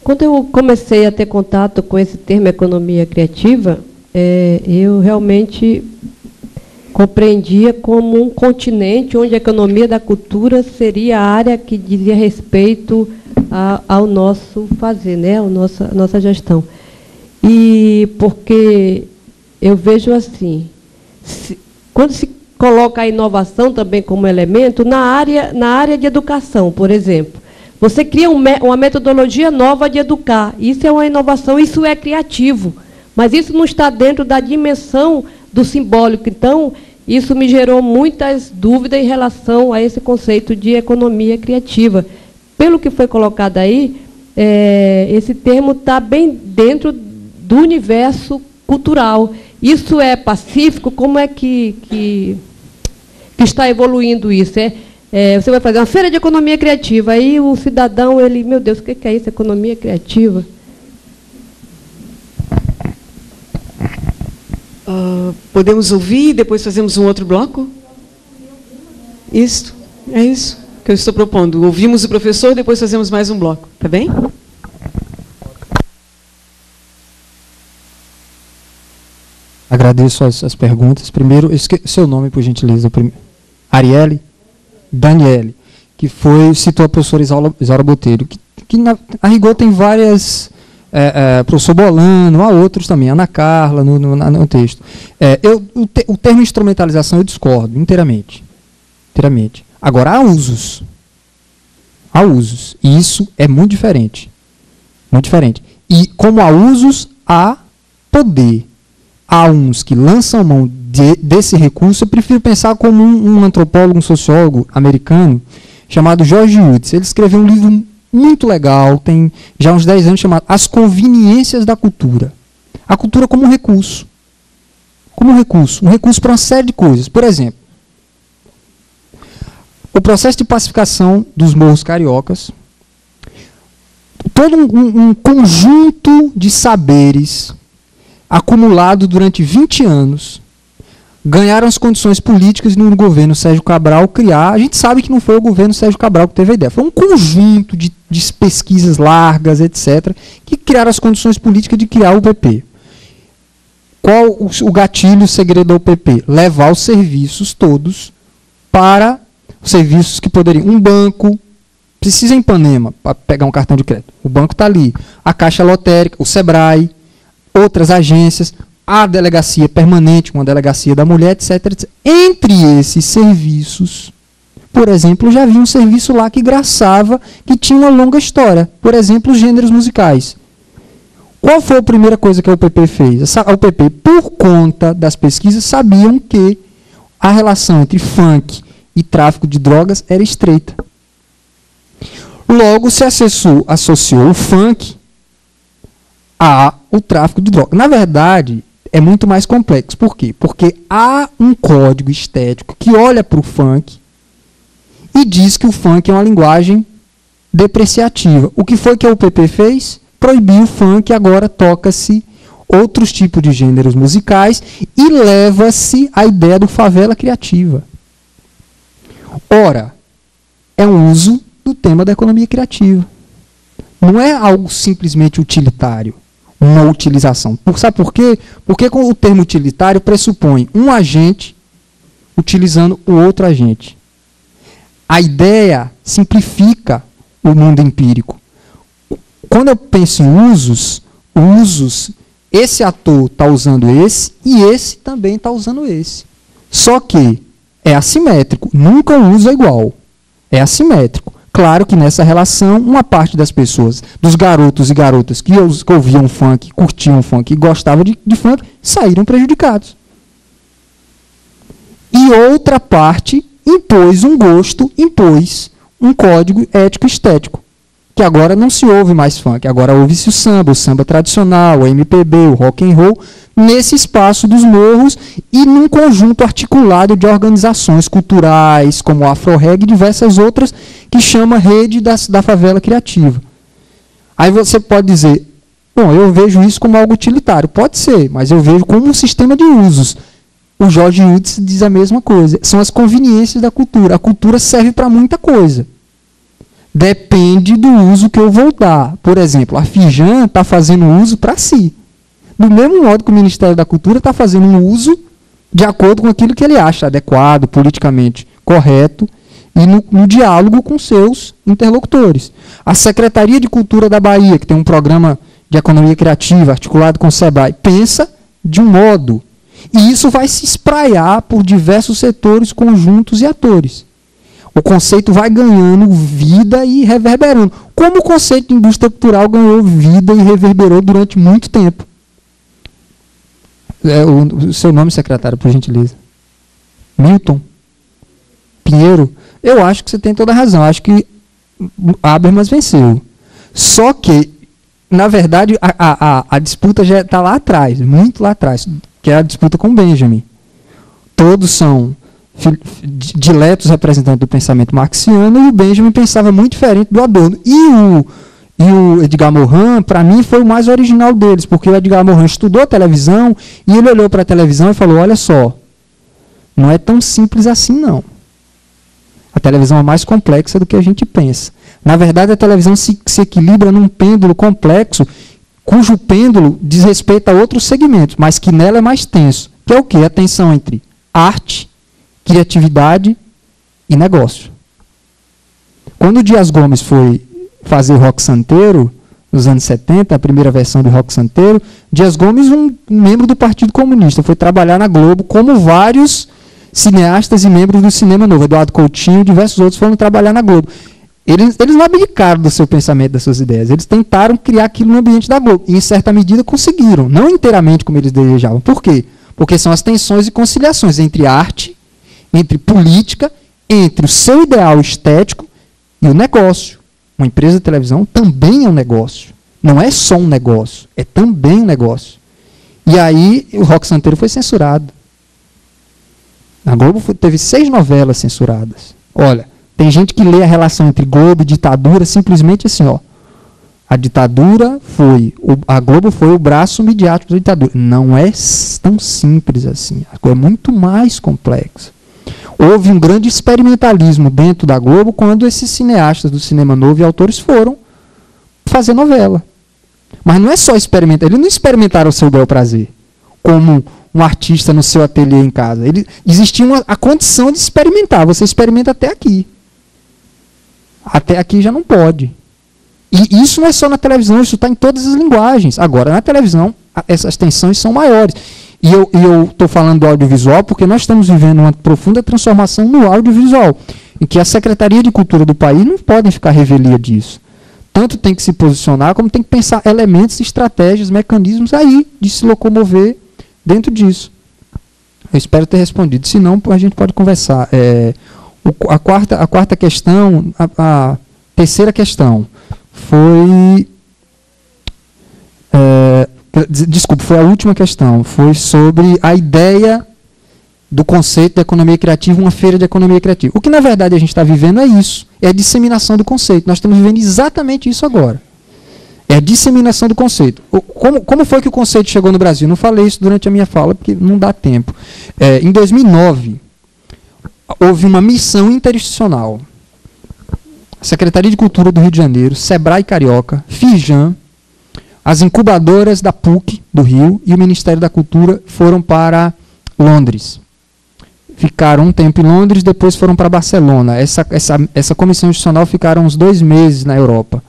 Quando eu comecei a ter contato com esse termo economia criativa, eu realmente compreendia como um continente onde a economia da cultura seria a área que dizia respeito ao nosso fazer, né? A nossa gestão. E porque eu vejo assim, quando se coloca a inovação também como elemento, na área de educação, por exemplo, você cria uma metodologia nova de educar. Isso é uma inovação, isso é criativo. Mas isso não está dentro da dimensão do simbólico. Então, isso me gerou muitas dúvidas em relação a esse conceito de economia criativa. Pelo que foi colocado aí, esse termo está bem dentro do universo cultural. Isso é pacífico? Como é que está evoluindo isso? Você vai fazer uma feira de economia criativa, aí o cidadão, meu Deus, o que é isso, economia criativa? Podemos ouvir e depois fazemos um outro bloco? Isso, é isso que eu estou propondo. Ouvimos o professor, depois fazemos mais um bloco. Tá bem? Agradeço as perguntas. Primeiro, seu nome, por gentileza. Arielle? Daniele. que citou a professora Isaura Botelho, que a rigor tem várias, professor Bolano, há outros também, Ana Carla, no texto. O termo instrumentalização eu discordo inteiramente. Agora, há usos. E isso é muito diferente. E como há usos, há poder. Há uns que lançam mão desse recurso. Eu prefiro pensar como um antropólogo, um sociólogo americano, chamado George Woods. Ele escreveu um livro muito legal, tem já uns 10 anos, chamado As Conveniências da Cultura. A cultura como um recurso. Um recurso para uma série de coisas. Por exemplo, o processo de pacificação dos morros cariocas, todo um conjunto de saberes acumulado durante 20 anos, ganharam as condições políticas no governo Sérgio Cabral criar. A gente sabe que não foi o governo Sérgio Cabral que teve a ideia, foi um conjunto de pesquisas largas, etc., que criaram as condições políticas de criar o PP. Qual o gatilho, o segredo do PP? Levar os serviços todos para os serviços que poderiam. Um banco precisa em Ipanema para pegar um cartão de crédito. O banco está ali. A Caixa Lotérica, o Sebrae, outras agências, a delegacia permanente, uma delegacia da mulher, etc, etc. Entre esses serviços, por exemplo, já havia um serviço lá que graçava, que tinha uma longa história. Por exemplo, os gêneros musicais. Qual foi a primeira coisa que a UPP fez? A UPP, por conta das pesquisas, sabiam que a relação entre funk e tráfico de drogas era estreita. Logo, se associou o funk ao tráfico de drogas. Na verdade, é muito mais complexo. Por quê? Porque há um código estético que olha para o funk e diz que o funk é uma linguagem depreciativa. O que foi que a UPP fez? Proibiu o funk, agora toca-se outros tipos de gêneros musicais e leva-se a ideia do favela criativa. Ora, é um uso do tema da economia criativa. Não é algo simplesmente utilitário, uma utilização. Sabe por quê? Porque o termo utilitário pressupõe um agente utilizando o outro agente. A ideia simplifica o mundo empírico. Quando eu penso em usos, esse ator está usando esse e esse também está usando esse. Só que é assimétrico, nunca um uso é igual. É assimétrico. Claro que nessa relação, uma parte das pessoas, dos garotos e garotas que ouviam funk, curtiam funk e gostavam de funk, saíram prejudicados. E outra parte impôs um gosto, impôs um código ético-estético, que agora não se ouve mais funk, agora ouve-se o samba tradicional, o MPB, o rock and roll, nesse espaço dos morros e num conjunto articulado de organizações culturais, como o Afro-Reg e diversas outras, que chama Rede da Favela Criativa. Aí você pode dizer, bom, eu vejo isso como algo utilitário. Pode ser, mas eu vejo como um sistema de usos. O George Woods diz a mesma coisa. São as conveniências da cultura. A cultura serve para muita coisa. Depende do uso que eu vou dar. Por exemplo, a Fijan está fazendo uso para si. Do mesmo modo que o Ministério da Cultura está fazendo um uso de acordo com aquilo que ele acha adequado, politicamente correto, e no diálogo com seus interlocutores. A Secretaria de Cultura da Bahia, que tem um programa de economia criativa articulado com o SEBRAE, pensa de um modo. E isso vai se espraiar por diversos setores, conjuntos e atores. O conceito vai ganhando vida e reverberando. Como o conceito de indústria cultural ganhou vida e reverberou durante muito tempo. O seu nome, secretário, por gentileza? Milton Pinheiro? Eu acho que você tem toda a razão. Acho que Habermas venceu. Só que, na verdade, a disputa já está lá atrás, muito lá atrás, que é a disputa com Benjamin. Todos são diletos representantes do pensamento marxiano e o Benjamin pensava muito diferente do Adorno. E o Edgar Morin, para mim, foi o mais original deles, porque o Edgar Morin estudou televisão e ele olhou para a televisão e falou, olha só, não é tão simples assim, não. A televisão é mais complexa do que a gente pensa. Na verdade, a televisão se equilibra num pêndulo complexo, cujo pêndulo diz respeito a outros segmentos, mas que nela é mais tenso. Que é o quê? A tensão entre arte, criatividade e negócio. Quando o Dias Gomes foi fazer o Rock Santeiro, nos anos 70, a primeira versão do Rock Santeiro, Dias Gomes, um membro do Partido Comunista, foi trabalhar na Globo, como vários cineastas e membros do Cinema Novo, Eduardo Coutinho e diversos outros foram trabalhar na Globo. Eles não abdicaram do seu pensamento, das suas ideias. Eles tentaram criar aquilo no ambiente da Globo. E, em certa medida, conseguiram. Não inteiramente como eles desejavam. Por quê? Porque são as tensões e conciliações entre arte, entre política, entre o seu ideal estético e o negócio. Uma empresa de televisão também é um negócio. Não é só um negócio. É também um negócio. E aí, o Rock Santeiro foi censurado. A Globo teve 6 novelas censuradas. Olha... Tem gente que lê a relação entre Globo e ditadura simplesmente assim, ó. A ditadura foi, a Globo foi o braço midiático da ditadura. Não é tão simples assim. A coisa é muito mais complexa. Houve um grande experimentalismo dentro da Globo quando esses cineastas do Cinema Novo e autores foram fazer novela. Mas não é só experimentar. Eles não experimentaram o seu bel prazer, como um artista no seu ateliê em casa. Existia a condição de experimentar. Você experimenta até aqui. Até aqui já não pode. E isso não é só na televisão, isso está em todas as linguagens. Agora, na televisão, essas tensões são maiores. E eu estou falando do audiovisual porque nós estamos vivendo uma profunda transformação no audiovisual, em que a Secretaria de Cultura do país não podem ficar revelia disso. Tanto tem que se posicionar, como tem que pensar elementos, estratégias, mecanismos aí de se locomover dentro disso. Eu espero ter respondido. Se não, a gente pode conversar. A quarta questão, a terceira questão foi... desculpe, foi a última questão. Foi sobre a ideia do conceito da economia criativa, uma feira de economia criativa. O que, na verdade, a gente está vivendo é isso. É a disseminação do conceito. Nós estamos vivendo exatamente isso agora. É a disseminação do conceito. Como foi que o conceito chegou no Brasil? Não falei isso durante a minha fala, porque não dá tempo. Em 2009... houve uma missão interinstitucional. A Secretaria de Cultura do Rio de Janeiro, Sebrae Carioca, Firjan, as incubadoras da PUC do Rio e o Ministério da Cultura foram para Londres. Ficaram um tempo em Londres, depois foram para Barcelona. Essa comissão institucional ficaram uns 2 meses na Europa.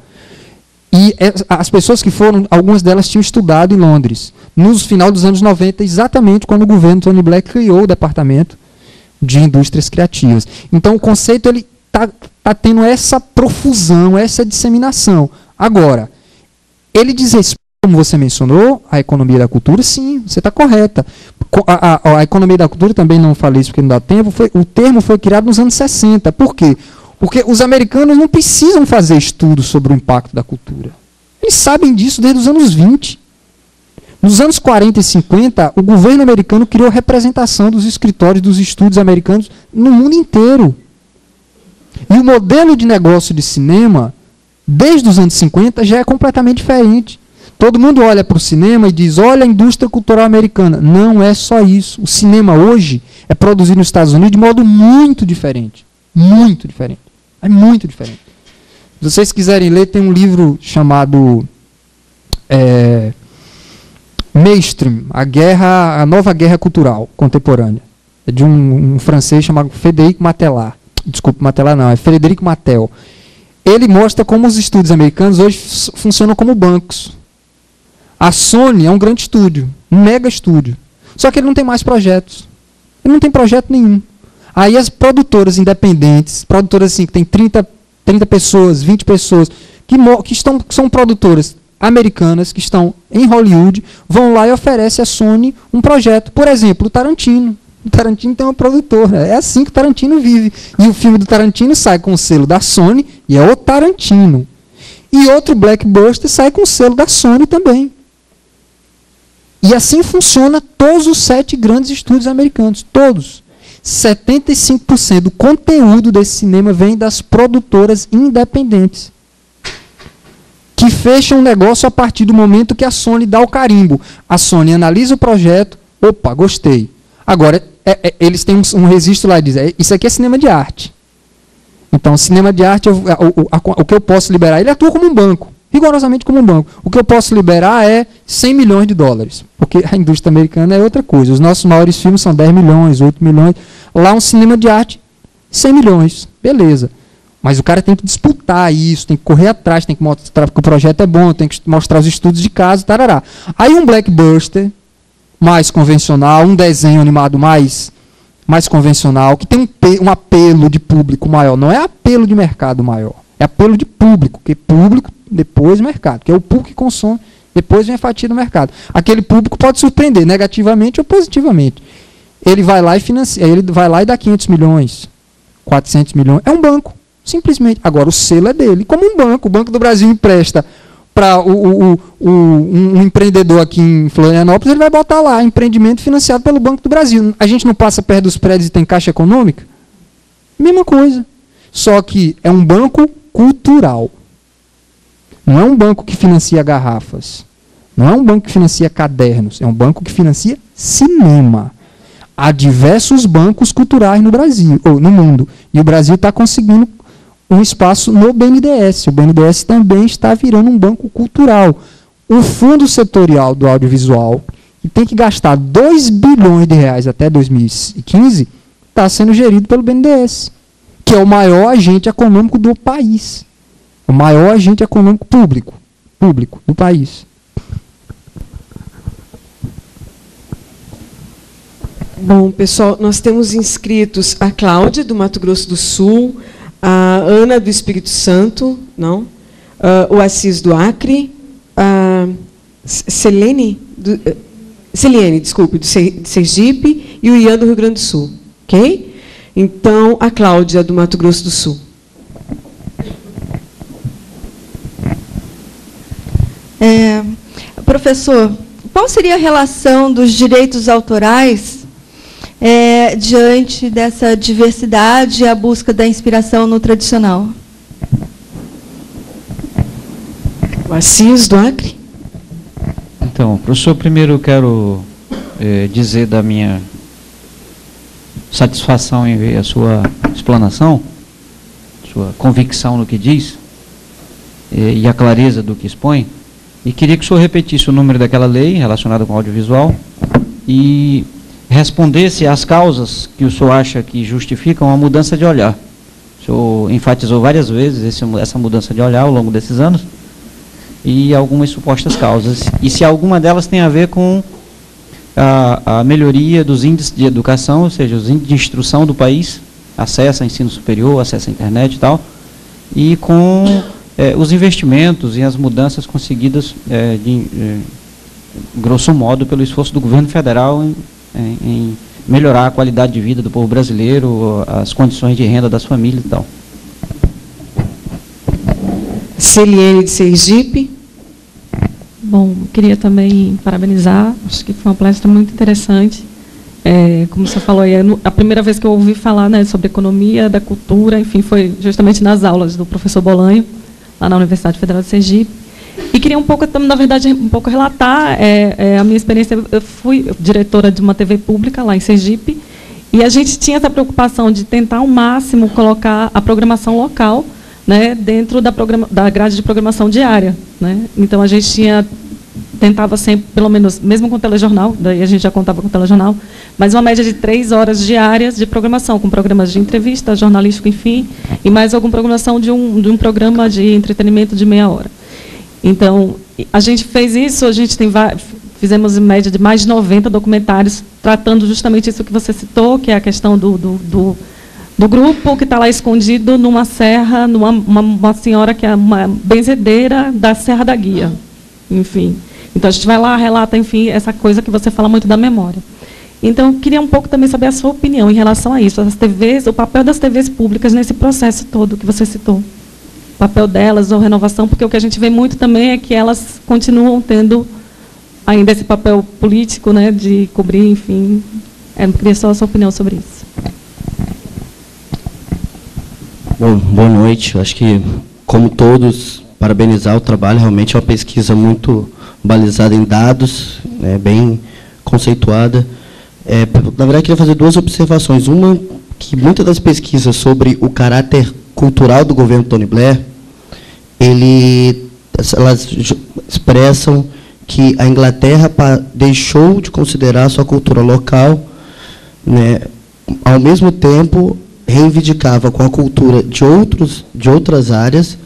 E as pessoas que foram, algumas delas tinham estudado em Londres. No final dos anos 90, exatamente quando o governo Tony Blair criou o departamento de indústrias criativas. Então o conceito tá tendo essa profusão, essa disseminação. Agora, ele diz respeito, como você mencionou, à economia da cultura, sim, você está correta. A economia da cultura, também não falei isso porque não dá tempo, o termo foi criado nos anos 60. Por quê? Porque os americanos não precisam fazer estudos sobre o impacto da cultura. Eles sabem disso desde os anos 20. Nos anos 40 e 50, o governo americano criou representação dos escritórios dos estúdios americanos no mundo inteiro. E o modelo de negócio de cinema, desde os anos 50, já é completamente diferente. Todo mundo olha para o cinema e diz, olha a indústria cultural americana. Não é só isso. O cinema hoje é produzido nos Estados Unidos de modo muito diferente. Muito diferente. É muito diferente. Se vocês quiserem ler, tem um livro chamado... Mainstream, a nova guerra cultural contemporânea. É de um francês chamado Frédéric Matelas. Desculpe, Matelas não, é Frederic Mattel. Ele mostra como os estúdios americanos hoje funcionam como bancos. A Sony é um grande estúdio, um mega estúdio. Só que ele não tem mais projetos. Ele não tem projeto nenhum. Aí as produtoras independentes, produtoras assim, que tem 30 pessoas, 20 pessoas, que são produtoras americanas, que estão em Hollywood, vão lá e oferecem à Sony um projeto. Por exemplo, o Tarantino. O Tarantino tem uma produtora. É assim que o Tarantino vive. E o filme do Tarantino sai com o selo da Sony, e é o Tarantino. E outro blockbuster sai com o selo da Sony também. E assim funciona todos os 7 grandes estúdios americanos. Todos. 75% do conteúdo desse cinema vem das produtoras independentes, que fecham um negócio a partir do momento que a Sony dá o carimbo. A Sony analisa o projeto, opa, gostei. Agora, eles têm um registro lá e dizem, isso aqui é cinema de arte. Então, cinema de arte, o que eu posso liberar, ele atua como um banco, rigorosamente como um banco. O que eu posso liberar é 100 milhões de dólares, porque a indústria americana é outra coisa. Os nossos maiores filmes são 10 milhões, 8 milhões. Lá um cinema de arte, 100 milhões, beleza. Mas o cara tem que disputar isso, tem que correr atrás, tem que mostrar que o projeto é bom, tem que mostrar os estudos de caso, tarará. Aí um blockbuster mais convencional, um desenho animado mais convencional, que tem um apelo de público maior. Não é apelo de mercado maior, é apelo de público, porque público, depois mercado, que é o público que consome, depois vem a fatia do mercado. Aquele público pode surpreender negativamente ou positivamente. Ele vai lá e financia, ele vai lá e dá 500 milhões, 400 milhões, é um banco. Simplesmente. Agora, o selo é dele. Como um banco. O Banco do Brasil empresta para um empreendedor aqui em Florianópolis, ele vai botar lá, empreendimento financiado pelo Banco do Brasil. A gente não passa perto dos prédios e tem caixa econômica? Mesma coisa. Só que é um banco cultural. Não é um banco que financia garrafas. Não é um banco que financia cadernos. É um banco que financia cinema. Há diversos bancos culturais no Brasil, ou no mundo. E o Brasil está conseguindo um espaço no BNDES. O BNDES também está virando um banco cultural. O Fundo Setorial do Audiovisual, que tem que gastar 2 bilhões de reais até 2015, está sendo gerido pelo BNDES, que é o maior agente econômico do país. O maior agente econômico público do país. Bom, pessoal, nós temos inscritos a Cláudia, do Mato Grosso do Sul, a Ana, do Espírito Santo, não? O Assis, do Acre, a Celiene, desculpe, do Sergipe, e o Ian, do Rio Grande do Sul. Ok? Então, a Cláudia, do Mato Grosso do Sul. Professor, qual seria a relação dos direitos autorais diante dessa diversidade e a busca da inspiração no tradicional? O Assis, do Acre. Então, professor, primeiro eu quero dizer da minha satisfação em ver a sua explanação, sua convicção no que diz, e a clareza do que expõe, e queria que o senhor repetisse o número daquela lei relacionada com o audiovisual e respondesse às causas que o senhor acha que justificam a mudança de olhar. O senhor enfatizou várias vezes essa mudança de olhar ao longo desses anos e algumas supostas causas. E se alguma delas tem a ver com a melhoria dos índices de educação, ou seja, os índices de instrução do país, acesso a ensino superior, acesso à internet e tal, e com os investimentos e as mudanças conseguidas, grosso modo, pelo esforço do governo federal em melhorar a qualidade de vida do povo brasileiro, as condições de renda das famílias e tal. Celiene, de Sergipe. Bom, queria também parabenizar, acho que foi uma palestra muito interessante. Como você falou, a primeira vez que eu ouvi falar, né, sobre economia, da cultura, enfim, foi justamente nas aulas do professor Bolanho, lá na Universidade Federal de Sergipe. E queria um pouco, na verdade, relatar a minha experiência. Eu fui diretora de uma TV pública lá em Sergipe, e a gente tinha essa preocupação de tentar ao máximo colocar a programação local, né, dentro da grade de programação diária, né? Então, a gente tentava sempre, pelo menos, mesmo com o telejornal, daí a gente já contava com o telejornal, mas uma média de 3 horas diárias de programação, com programas de entrevista, jornalístico, enfim, e mais alguma programação de um programa de entretenimento de meia hora. Então, a gente fez isso, fizemos em média de mais de 90 documentários, tratando justamente isso que você citou, que é a questão do grupo que está lá escondido numa serra, uma senhora que é uma benzedeira da Serra da Guia. Enfim. Então, a gente vai lá, relata, enfim, essa coisa que você fala muito da memória. Então, eu queria um pouco também saber a sua opinião em relação a isso, as TVs, o papel das TVs públicas nesse processo todo que você citou. O papel delas, ou renovação, porque o que a gente vê muito também é que elas continuam tendo ainda esse papel político, né, de cobrir, enfim. Eu queria só a sua opinião sobre isso. Bom, boa noite. Eu acho que, como todos, parabenizar o trabalho. Realmente é uma pesquisa muito balizada em dados, né, bem conceituada. Na verdade, eu queria fazer 2 observações. Uma, que muitas das pesquisas sobre o caráter cultural do governo Tony Blair, elas expressam que a Inglaterra deixou de considerar a sua cultura local, né, ao mesmo tempo reivindicava com a cultura de outras áreas,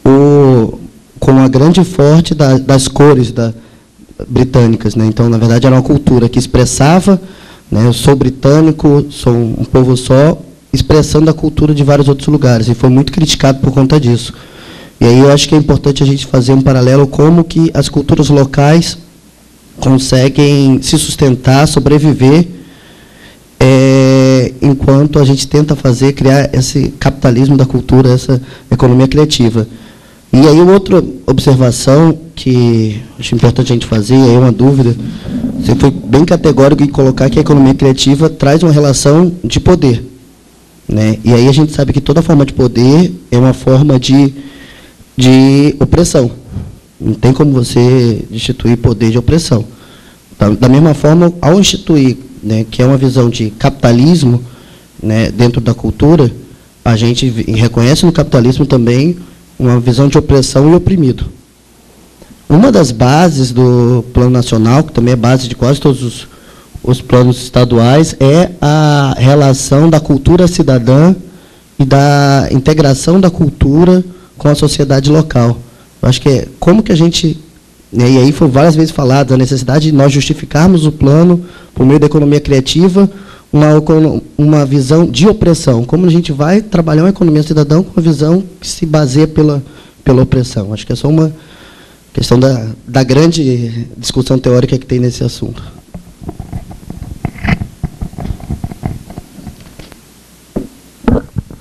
com a grande forte das cores britânicas, né? Então, na verdade, era uma cultura que expressava, né, eu sou britânico, sou um povo só, expressando a cultura de vários outros lugares, e foi muito criticado por conta disso. E aí eu acho que é importante a gente fazer um paralelo como que as culturas locais conseguem se sustentar, sobreviver, enquanto a gente tenta criar esse capitalismo da cultura, essa economia criativa. E aí outra observação que acho importante a gente fazer, aí uma dúvida, você foi bem categórico em colocar que a economia criativa traz uma relação de poder, né? E aí a gente sabe que toda forma de poder é uma forma de opressão. Não tem como você instituir poder de opressão. Da mesma forma, ao instituir, né, que é uma visão de capitalismo, né, dentro da cultura, a gente reconhece no capitalismo também uma visão de opressão e oprimido. Uma das bases do Plano Nacional, que também é base de quase todos os planos estaduais, é a relação da cultura cidadã e da integração da cultura com a sociedade local. Eu acho que é como que a gente, né, e aí foi várias vezes falado, a necessidade de nós justificarmos o plano por meio da economia criativa, uma visão de opressão. Como a gente vai trabalhar uma economia cidadã com uma visão que se baseia pela opressão. Acho que é só uma questão da grande discussão teórica que tem nesse assunto.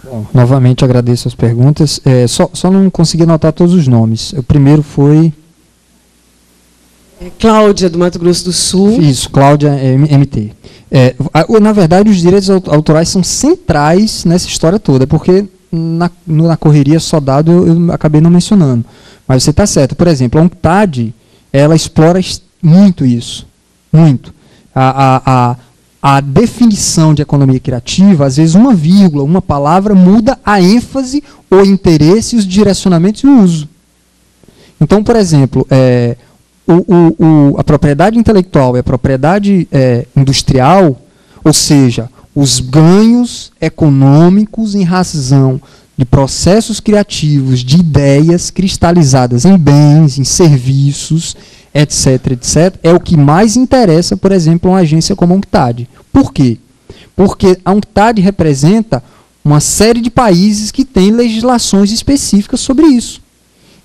Bom, novamente agradeço as perguntas. Só não consegui anotar todos os nomes. O primeiro foi... Cláudia, do Mato Grosso do Sul. Isso, Cláudia, MT. Na verdade, os direitos autorais são centrais nessa história toda, porque na correria só dado eu acabei não mencionando. Mas você está certo. Por exemplo, a UNCTAD, ela explora muito isso. Muito. A definição de economia criativa, às vezes uma vírgula, uma palavra, muda a ênfase, o interesse, os direcionamentos e o uso. Então, por exemplo, a propriedade intelectual e a propriedade industrial, ou seja, os ganhos econômicos em razão de processos criativos, de ideias cristalizadas em bens, em serviços, etc., etc., é o que mais interessa, por exemplo, uma agência como a UNCTAD. Por quê? Porque a UNCTAD representa uma série de países que têm legislações específicas sobre isso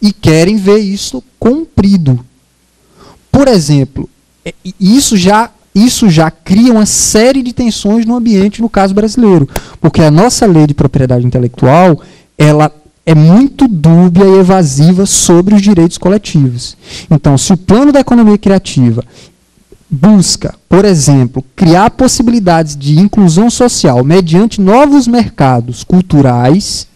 e querem ver isso cumprido. Por exemplo, isso já cria uma série de tensões no ambiente, no caso brasileiro, porque a nossa lei de propriedade intelectual, ela é muito dúbia e evasiva sobre os direitos coletivos. Então, se o plano da economia criativa busca, por exemplo, criar possibilidades de inclusão social mediante novos mercados culturais,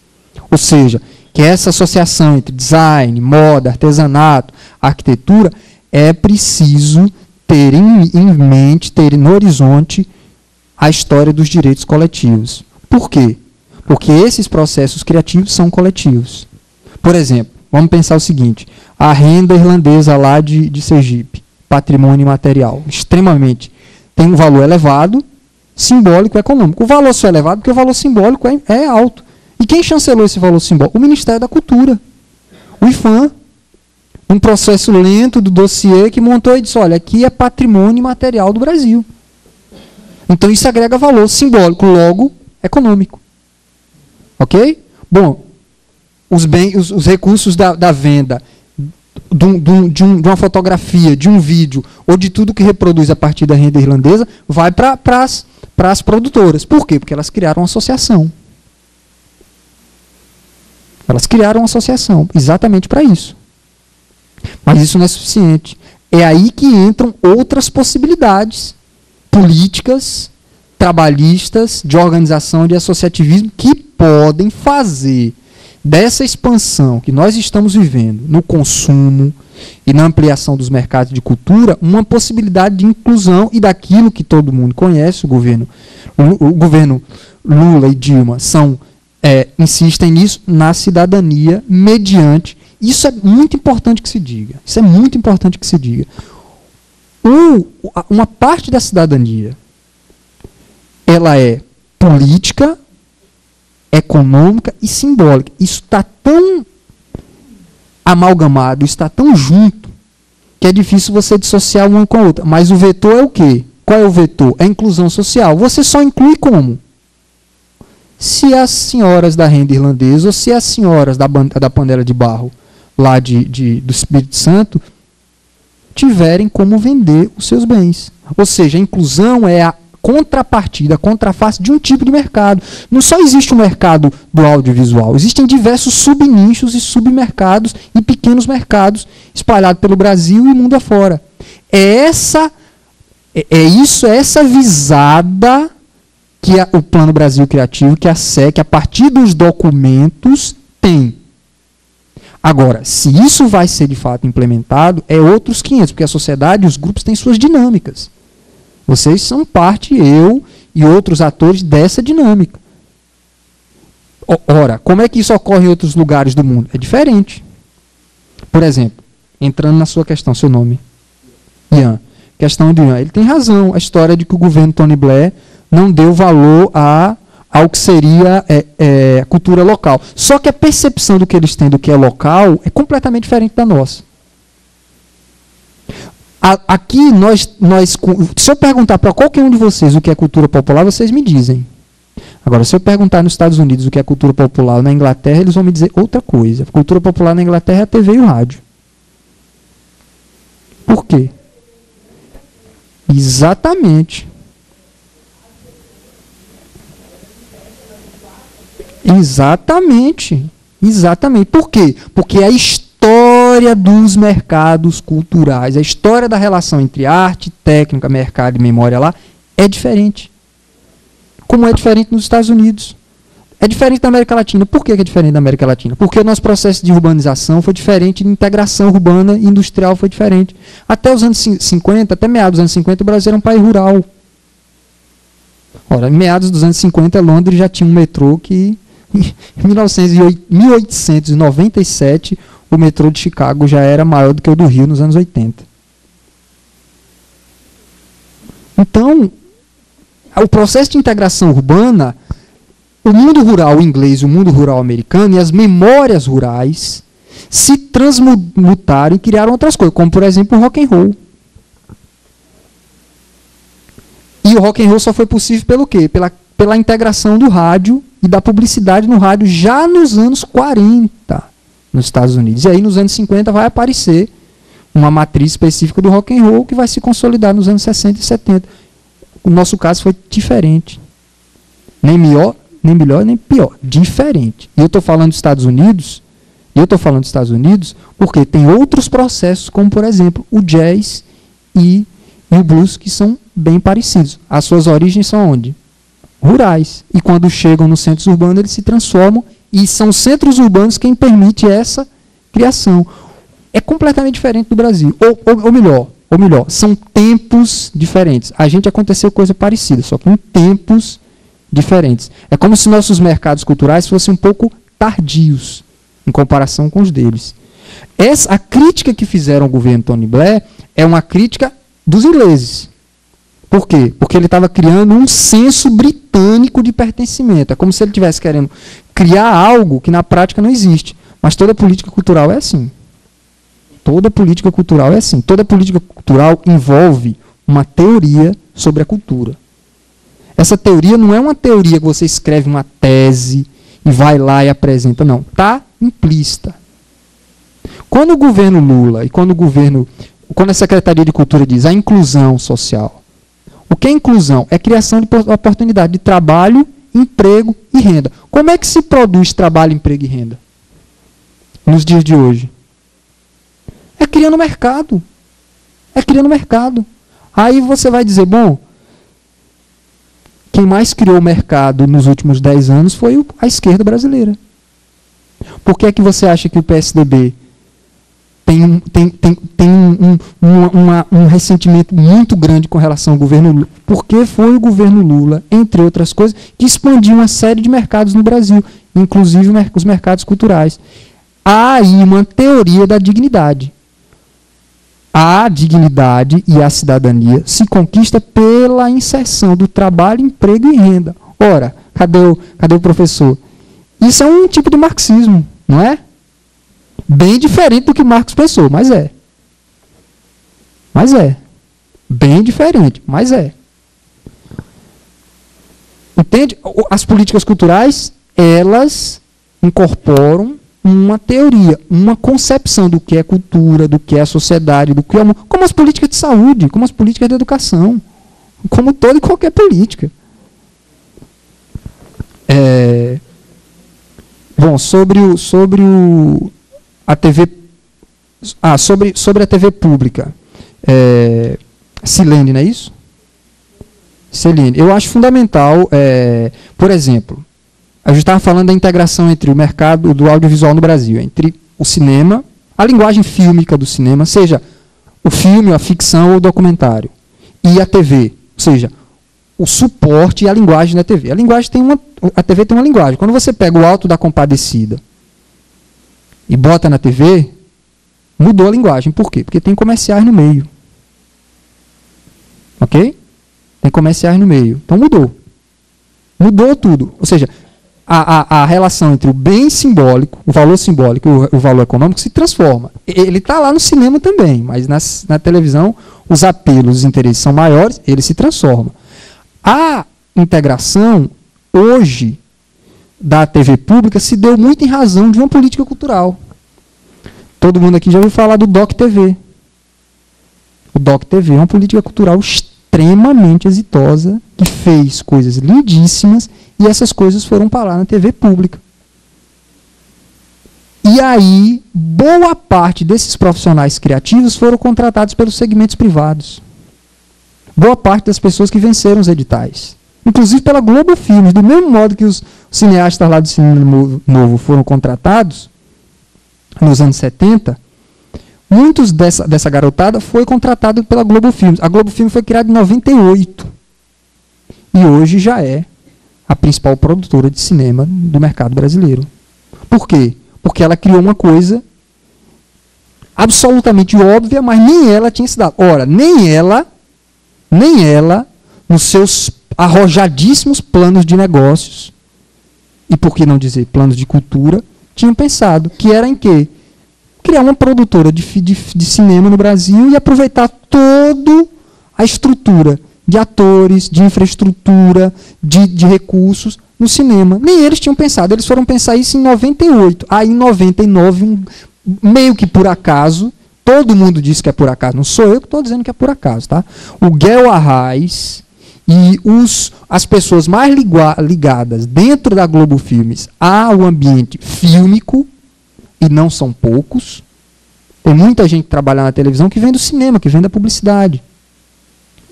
ou seja, que é essa associação entre design, moda, artesanato, arquitetura, é preciso ter em mente, ter no horizonte a história dos direitos coletivos. Por quê? Porque esses processos criativos são coletivos. Por exemplo, vamos pensar o seguinte, a renda irlandesa lá de Sergipe, patrimônio imaterial, extremamente, tem um valor elevado, simbólico e econômico. O valor só é elevado porque o valor simbólico é alto. E quem chancelou esse valor simbólico? O Ministério da Cultura, o IFAM. Um processo lento do dossiê que montou e disse, olha, aqui é patrimônio imaterial do Brasil. Então isso agrega valor simbólico, logo econômico. Ok? Bom, os recursos da venda de uma fotografia, de um vídeo, ou de tudo que reproduz a partir da renda irlandesa, vai para as produtoras. Por quê? Porque elas criaram uma associação. Elas criaram uma associação exatamente para isso. Mas isso não é suficiente. É aí que entram outras possibilidades políticas, trabalhistas, de organização, de associativismo, que podem fazer dessa expansão que nós estamos vivendo no consumo e na ampliação dos mercados de cultura uma possibilidade de inclusão e daquilo que todo mundo conhece, o governo Lula e Dilma insistem nisso, na cidadania mediante. Isso é muito importante que se diga. Isso é muito importante que se diga. Uma parte da cidadania, ela é política econômica e simbólica. Isso está tão amalgamado, está tão junto, que é difícil você dissociar uma com a outra. Mas o vetor é o quê? Qual é o vetor? É a inclusão social. Você só inclui como? Se as senhoras da renda irlandesa ou se as senhoras da panela de barro lá do Espírito Santo tiverem como vender os seus bens. Ou seja, a inclusão é a contrapartida, a contraface de um tipo de mercado. Não só existe o mercado do audiovisual, existem diversos subnichos e submercados e pequenos mercados espalhados pelo Brasil e mundo afora. Essa visada que o Plano Brasil Criativo, que a SEC, a partir dos documentos, tem. Agora, se isso vai ser de fato implementado, é outros 500, porque a sociedade e os grupos têm suas dinâmicas. Vocês são parte, eu e outros atores, dessa dinâmica. Ora, como é que isso ocorre em outros lugares do mundo? É diferente. Por exemplo, entrando na sua questão, seu nome, Ian. Questão de Ian. Ele tem razão. A história de que o governo Tony Blair não deu valor ao que seria a cultura local. Só que a percepção do que eles têm do que é local é completamente diferente da nossa. Aqui, se eu perguntar para qualquer um de vocês o que é cultura popular, vocês me dizem. Agora, se eu perguntar nos Estados Unidos o que é cultura popular, na Inglaterra, eles vão me dizer outra coisa. Cultura popular na Inglaterra é a TV e o rádio. Por quê? Exatamente. Exatamente. Por quê? Porque a história dos mercados culturais, a história da relação entre arte, técnica, mercado e memória lá é diferente. Como é diferente nos Estados Unidos. É diferente da América Latina. Por que é diferente da América Latina? Porque o nosso processo de urbanização foi diferente, de integração urbana e industrial foi diferente. Até os anos 50, até meados dos anos 50, o Brasil era um país rural. Ora, em meados dos anos 50, Londres já tinha um metrô que, em 1897, o metrô de Chicago já era maior do que o do Rio nos anos 80. Então, o processo de integração urbana, o mundo rural inglês e o mundo rural americano e as memórias rurais se transmutaram e criaram outras coisas, como, por exemplo, o rock and roll. E o rock and roll só foi possível pelo quê? Pela integração do rádio e da publicidade no rádio já nos anos 40 nos Estados Unidos. E aí nos anos 50 vai aparecer uma matriz específica do rock and roll que vai se consolidar nos anos 60 e 70. O nosso caso foi diferente. Nem melhor, nem pior. Diferente. E eu estou falando dos Estados Unidos, porque tem outros processos, como por exemplo o jazz e o blues, que são bem parecidos. As suas origens são onde? Rurais. E quando chegam nos centros urbanos, eles se transformam e são os centros urbanos quem permite essa criação. É completamente diferente do Brasil. Ou melhor, são tempos diferentes. A gente aconteceu coisa parecida, só que em tempos diferentes. É como se nossos mercados culturais fossem um pouco tardios em comparação com os deles. A crítica que fizeram ao governo Tony Blair é uma crítica dos ingleses. Por quê? Porque ele estava criando um senso britânico de pertencimento. É como se ele estivesse querendo criar algo que na prática não existe. Mas toda política cultural é assim. Toda política cultural é assim. Toda política cultural envolve uma teoria sobre a cultura. Essa teoria não é uma teoria que você escreve uma tese e vai lá e apresenta. Não. Está implícita. Quando o governo Lula e quando a Secretaria de Cultura diz a inclusão social, o que é inclusão? É criação de oportunidade de trabalho, emprego e renda. Como é que se produz trabalho, emprego e renda nos dias de hoje? É criando mercado. Aí você vai dizer, bom, quem mais criou o mercado nos últimos 10 anos foi a esquerda brasileira. Por que é que você acha que o PSDB tem um ressentimento muito grande com relação ao governo Lula? Porque foi o governo Lula, entre outras coisas, que expandiu uma série de mercados no Brasil, inclusive os mercados culturais. Há aí uma teoria da dignidade. A dignidade e a cidadania se conquista pela inserção do trabalho, emprego e renda. Ora, cadê o professor? Isso é um tipo de marxismo, não é? Bem diferente do que Marx pensou, mas é. Mas é. Bem diferente, mas é. Entende? As políticas culturais, elas incorporam uma teoria, uma concepção do que é cultura, do que é a sociedade, do que é o mundo, como as políticas de saúde, como as políticas de educação, como toda e qualquer política. Bom, sobre a TV, sobre a TV pública, Silene, não é isso? Celine, eu acho fundamental, por exemplo, a gente estava falando da integração entre o mercado do audiovisual no Brasil, entre o cinema, a linguagem fílmica do cinema, seja o filme, a ficção ou o documentário, e a TV, ou seja, o suporte e a linguagem da TV. A TV tem uma linguagem. Quando você pega o Alto da Compadecida e bota na TV, mudou a linguagem. Por quê? Porque tem comerciais no meio. Ok? Tem comerciais no meio. Então mudou. Mudou tudo. Ou seja, a relação entre o bem simbólico, o valor simbólico e o valor econômico se transforma. Ele está lá no cinema também, mas na televisão os apelos, os interesses são maiores, ele se transforma. A integração, hoje, da TV pública se deu muito em razão de uma política cultural. Todo mundo aqui já ouviu falar do DOC TV. O DOC TV é uma política cultural extremamente exitosa, que fez coisas lindíssimas, e essas coisas foram parar na TV pública. E aí, boa parte desses profissionais criativos foram contratados pelos segmentos privados. Boa parte das pessoas que venceram os editais. Inclusive pela Globo Filmes, do mesmo modo que os cineastas lá do Cinema Novo foram contratados, nos anos 70, muitos dessa garotada foi contratado pela Globo Filmes. A Globo Filmes foi criada em 98. E hoje já é a principal produtora de cinema do mercado brasileiro. Por quê? Porque ela criou uma coisa absolutamente óbvia, mas nem ela tinha se dado. Ora, nem ela, nos seus arrojadíssimos planos de negócios, e por que não dizer planos de cultura, tinham pensado que era em quê? Criar uma produtora de cinema no Brasil e aproveitar toda a estrutura de atores, de infraestrutura, de recursos no cinema. Nem eles tinham pensado, eles foram pensar isso em 98. Aí em 99, meio que por acaso, todo mundo diz que é por acaso, não sou eu que estou dizendo que é por acaso, tá? O Guel Arraes e as pessoas mais ligadas dentro da Globo Filmes ao ambiente fílmico, e não são poucos, tem muita gente que trabalha na televisão que vem do cinema, que vem da publicidade.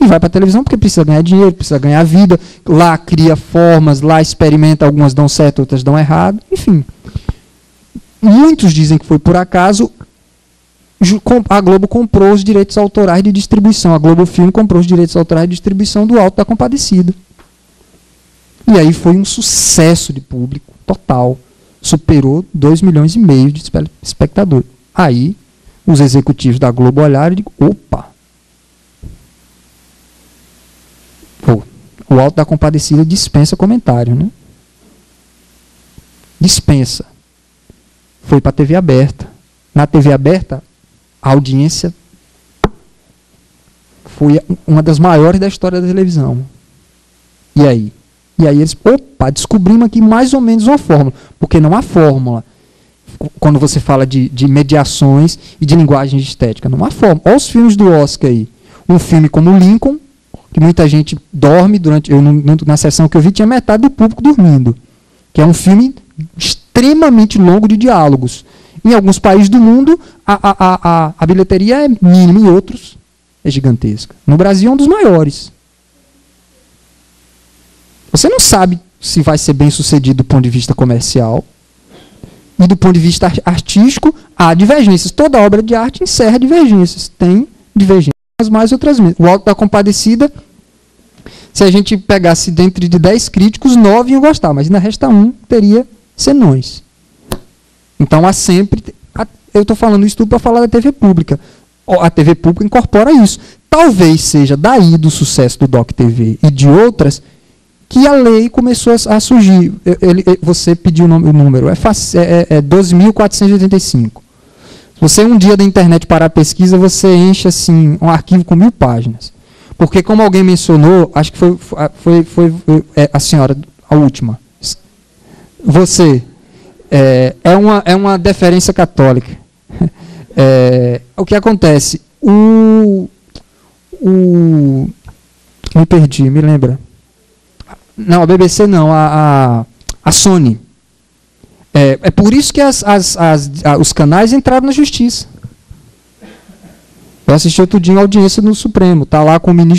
E vai para a televisão porque precisa ganhar dinheiro, precisa ganhar vida, lá cria formas, lá experimenta, algumas dão certo, outras dão errado, enfim. Muitos dizem que foi por acaso. A Globo comprou os direitos autorais de distribuição. A Globo Filme comprou os direitos autorais de distribuição do Alto da Compadecida. E aí foi um sucesso de público total. Superou 2,5 milhões de espectadores. Aí, os executivos da Globo olharam e digo, opa! Pô, o Alto da Compadecida dispensa comentário, né? Dispensa. Foi para a TV aberta. Na TV aberta, a audiência foi uma das maiores da história da televisão. E aí? E aí eles, opa, descobrimos aqui mais ou menos uma fórmula. Porque não há fórmula quando você fala de mediações e de linguagem estética. Não há fórmula. Olha os filmes do Oscar aí. Um filme como Lincoln, que muita gente dorme durante... na sessão que eu vi, tinha metade do público dormindo. Que é um filme extremamente longo de diálogos. Em alguns países do mundo, a bilheteria é mínima, em outros é gigantesca. No Brasil é um dos maiores. Você não sabe se vai ser bem sucedido do ponto de vista comercial. E do ponto de vista artístico, há divergências. Toda obra de arte encerra divergências. Tem divergências, mais outras menos. O Alto da Compadecida, se a gente pegasse dentro de 10 críticos, 9 iam gostar, mas ainda resta um, teria senões. Então há sempre... eu estou falando isso tudo para falar da TV pública. A TV pública incorpora isso. Talvez seja daí do sucesso do DOC TV e de outras que a lei começou a surgir. Você pediu o número, é 12.485. Se você um dia da internet parar a pesquisa, você enche assim, um arquivo com 1000 páginas. Porque, como alguém mencionou, acho que foi a senhora, a última. Você, é uma deferência católica. O que acontece? Me perdi, me lembra? Não, a BBC não, a Sony. É por isso que os canais entraram na justiça. Eu assisti outro dia uma audiência no Supremo, está lá com o ministro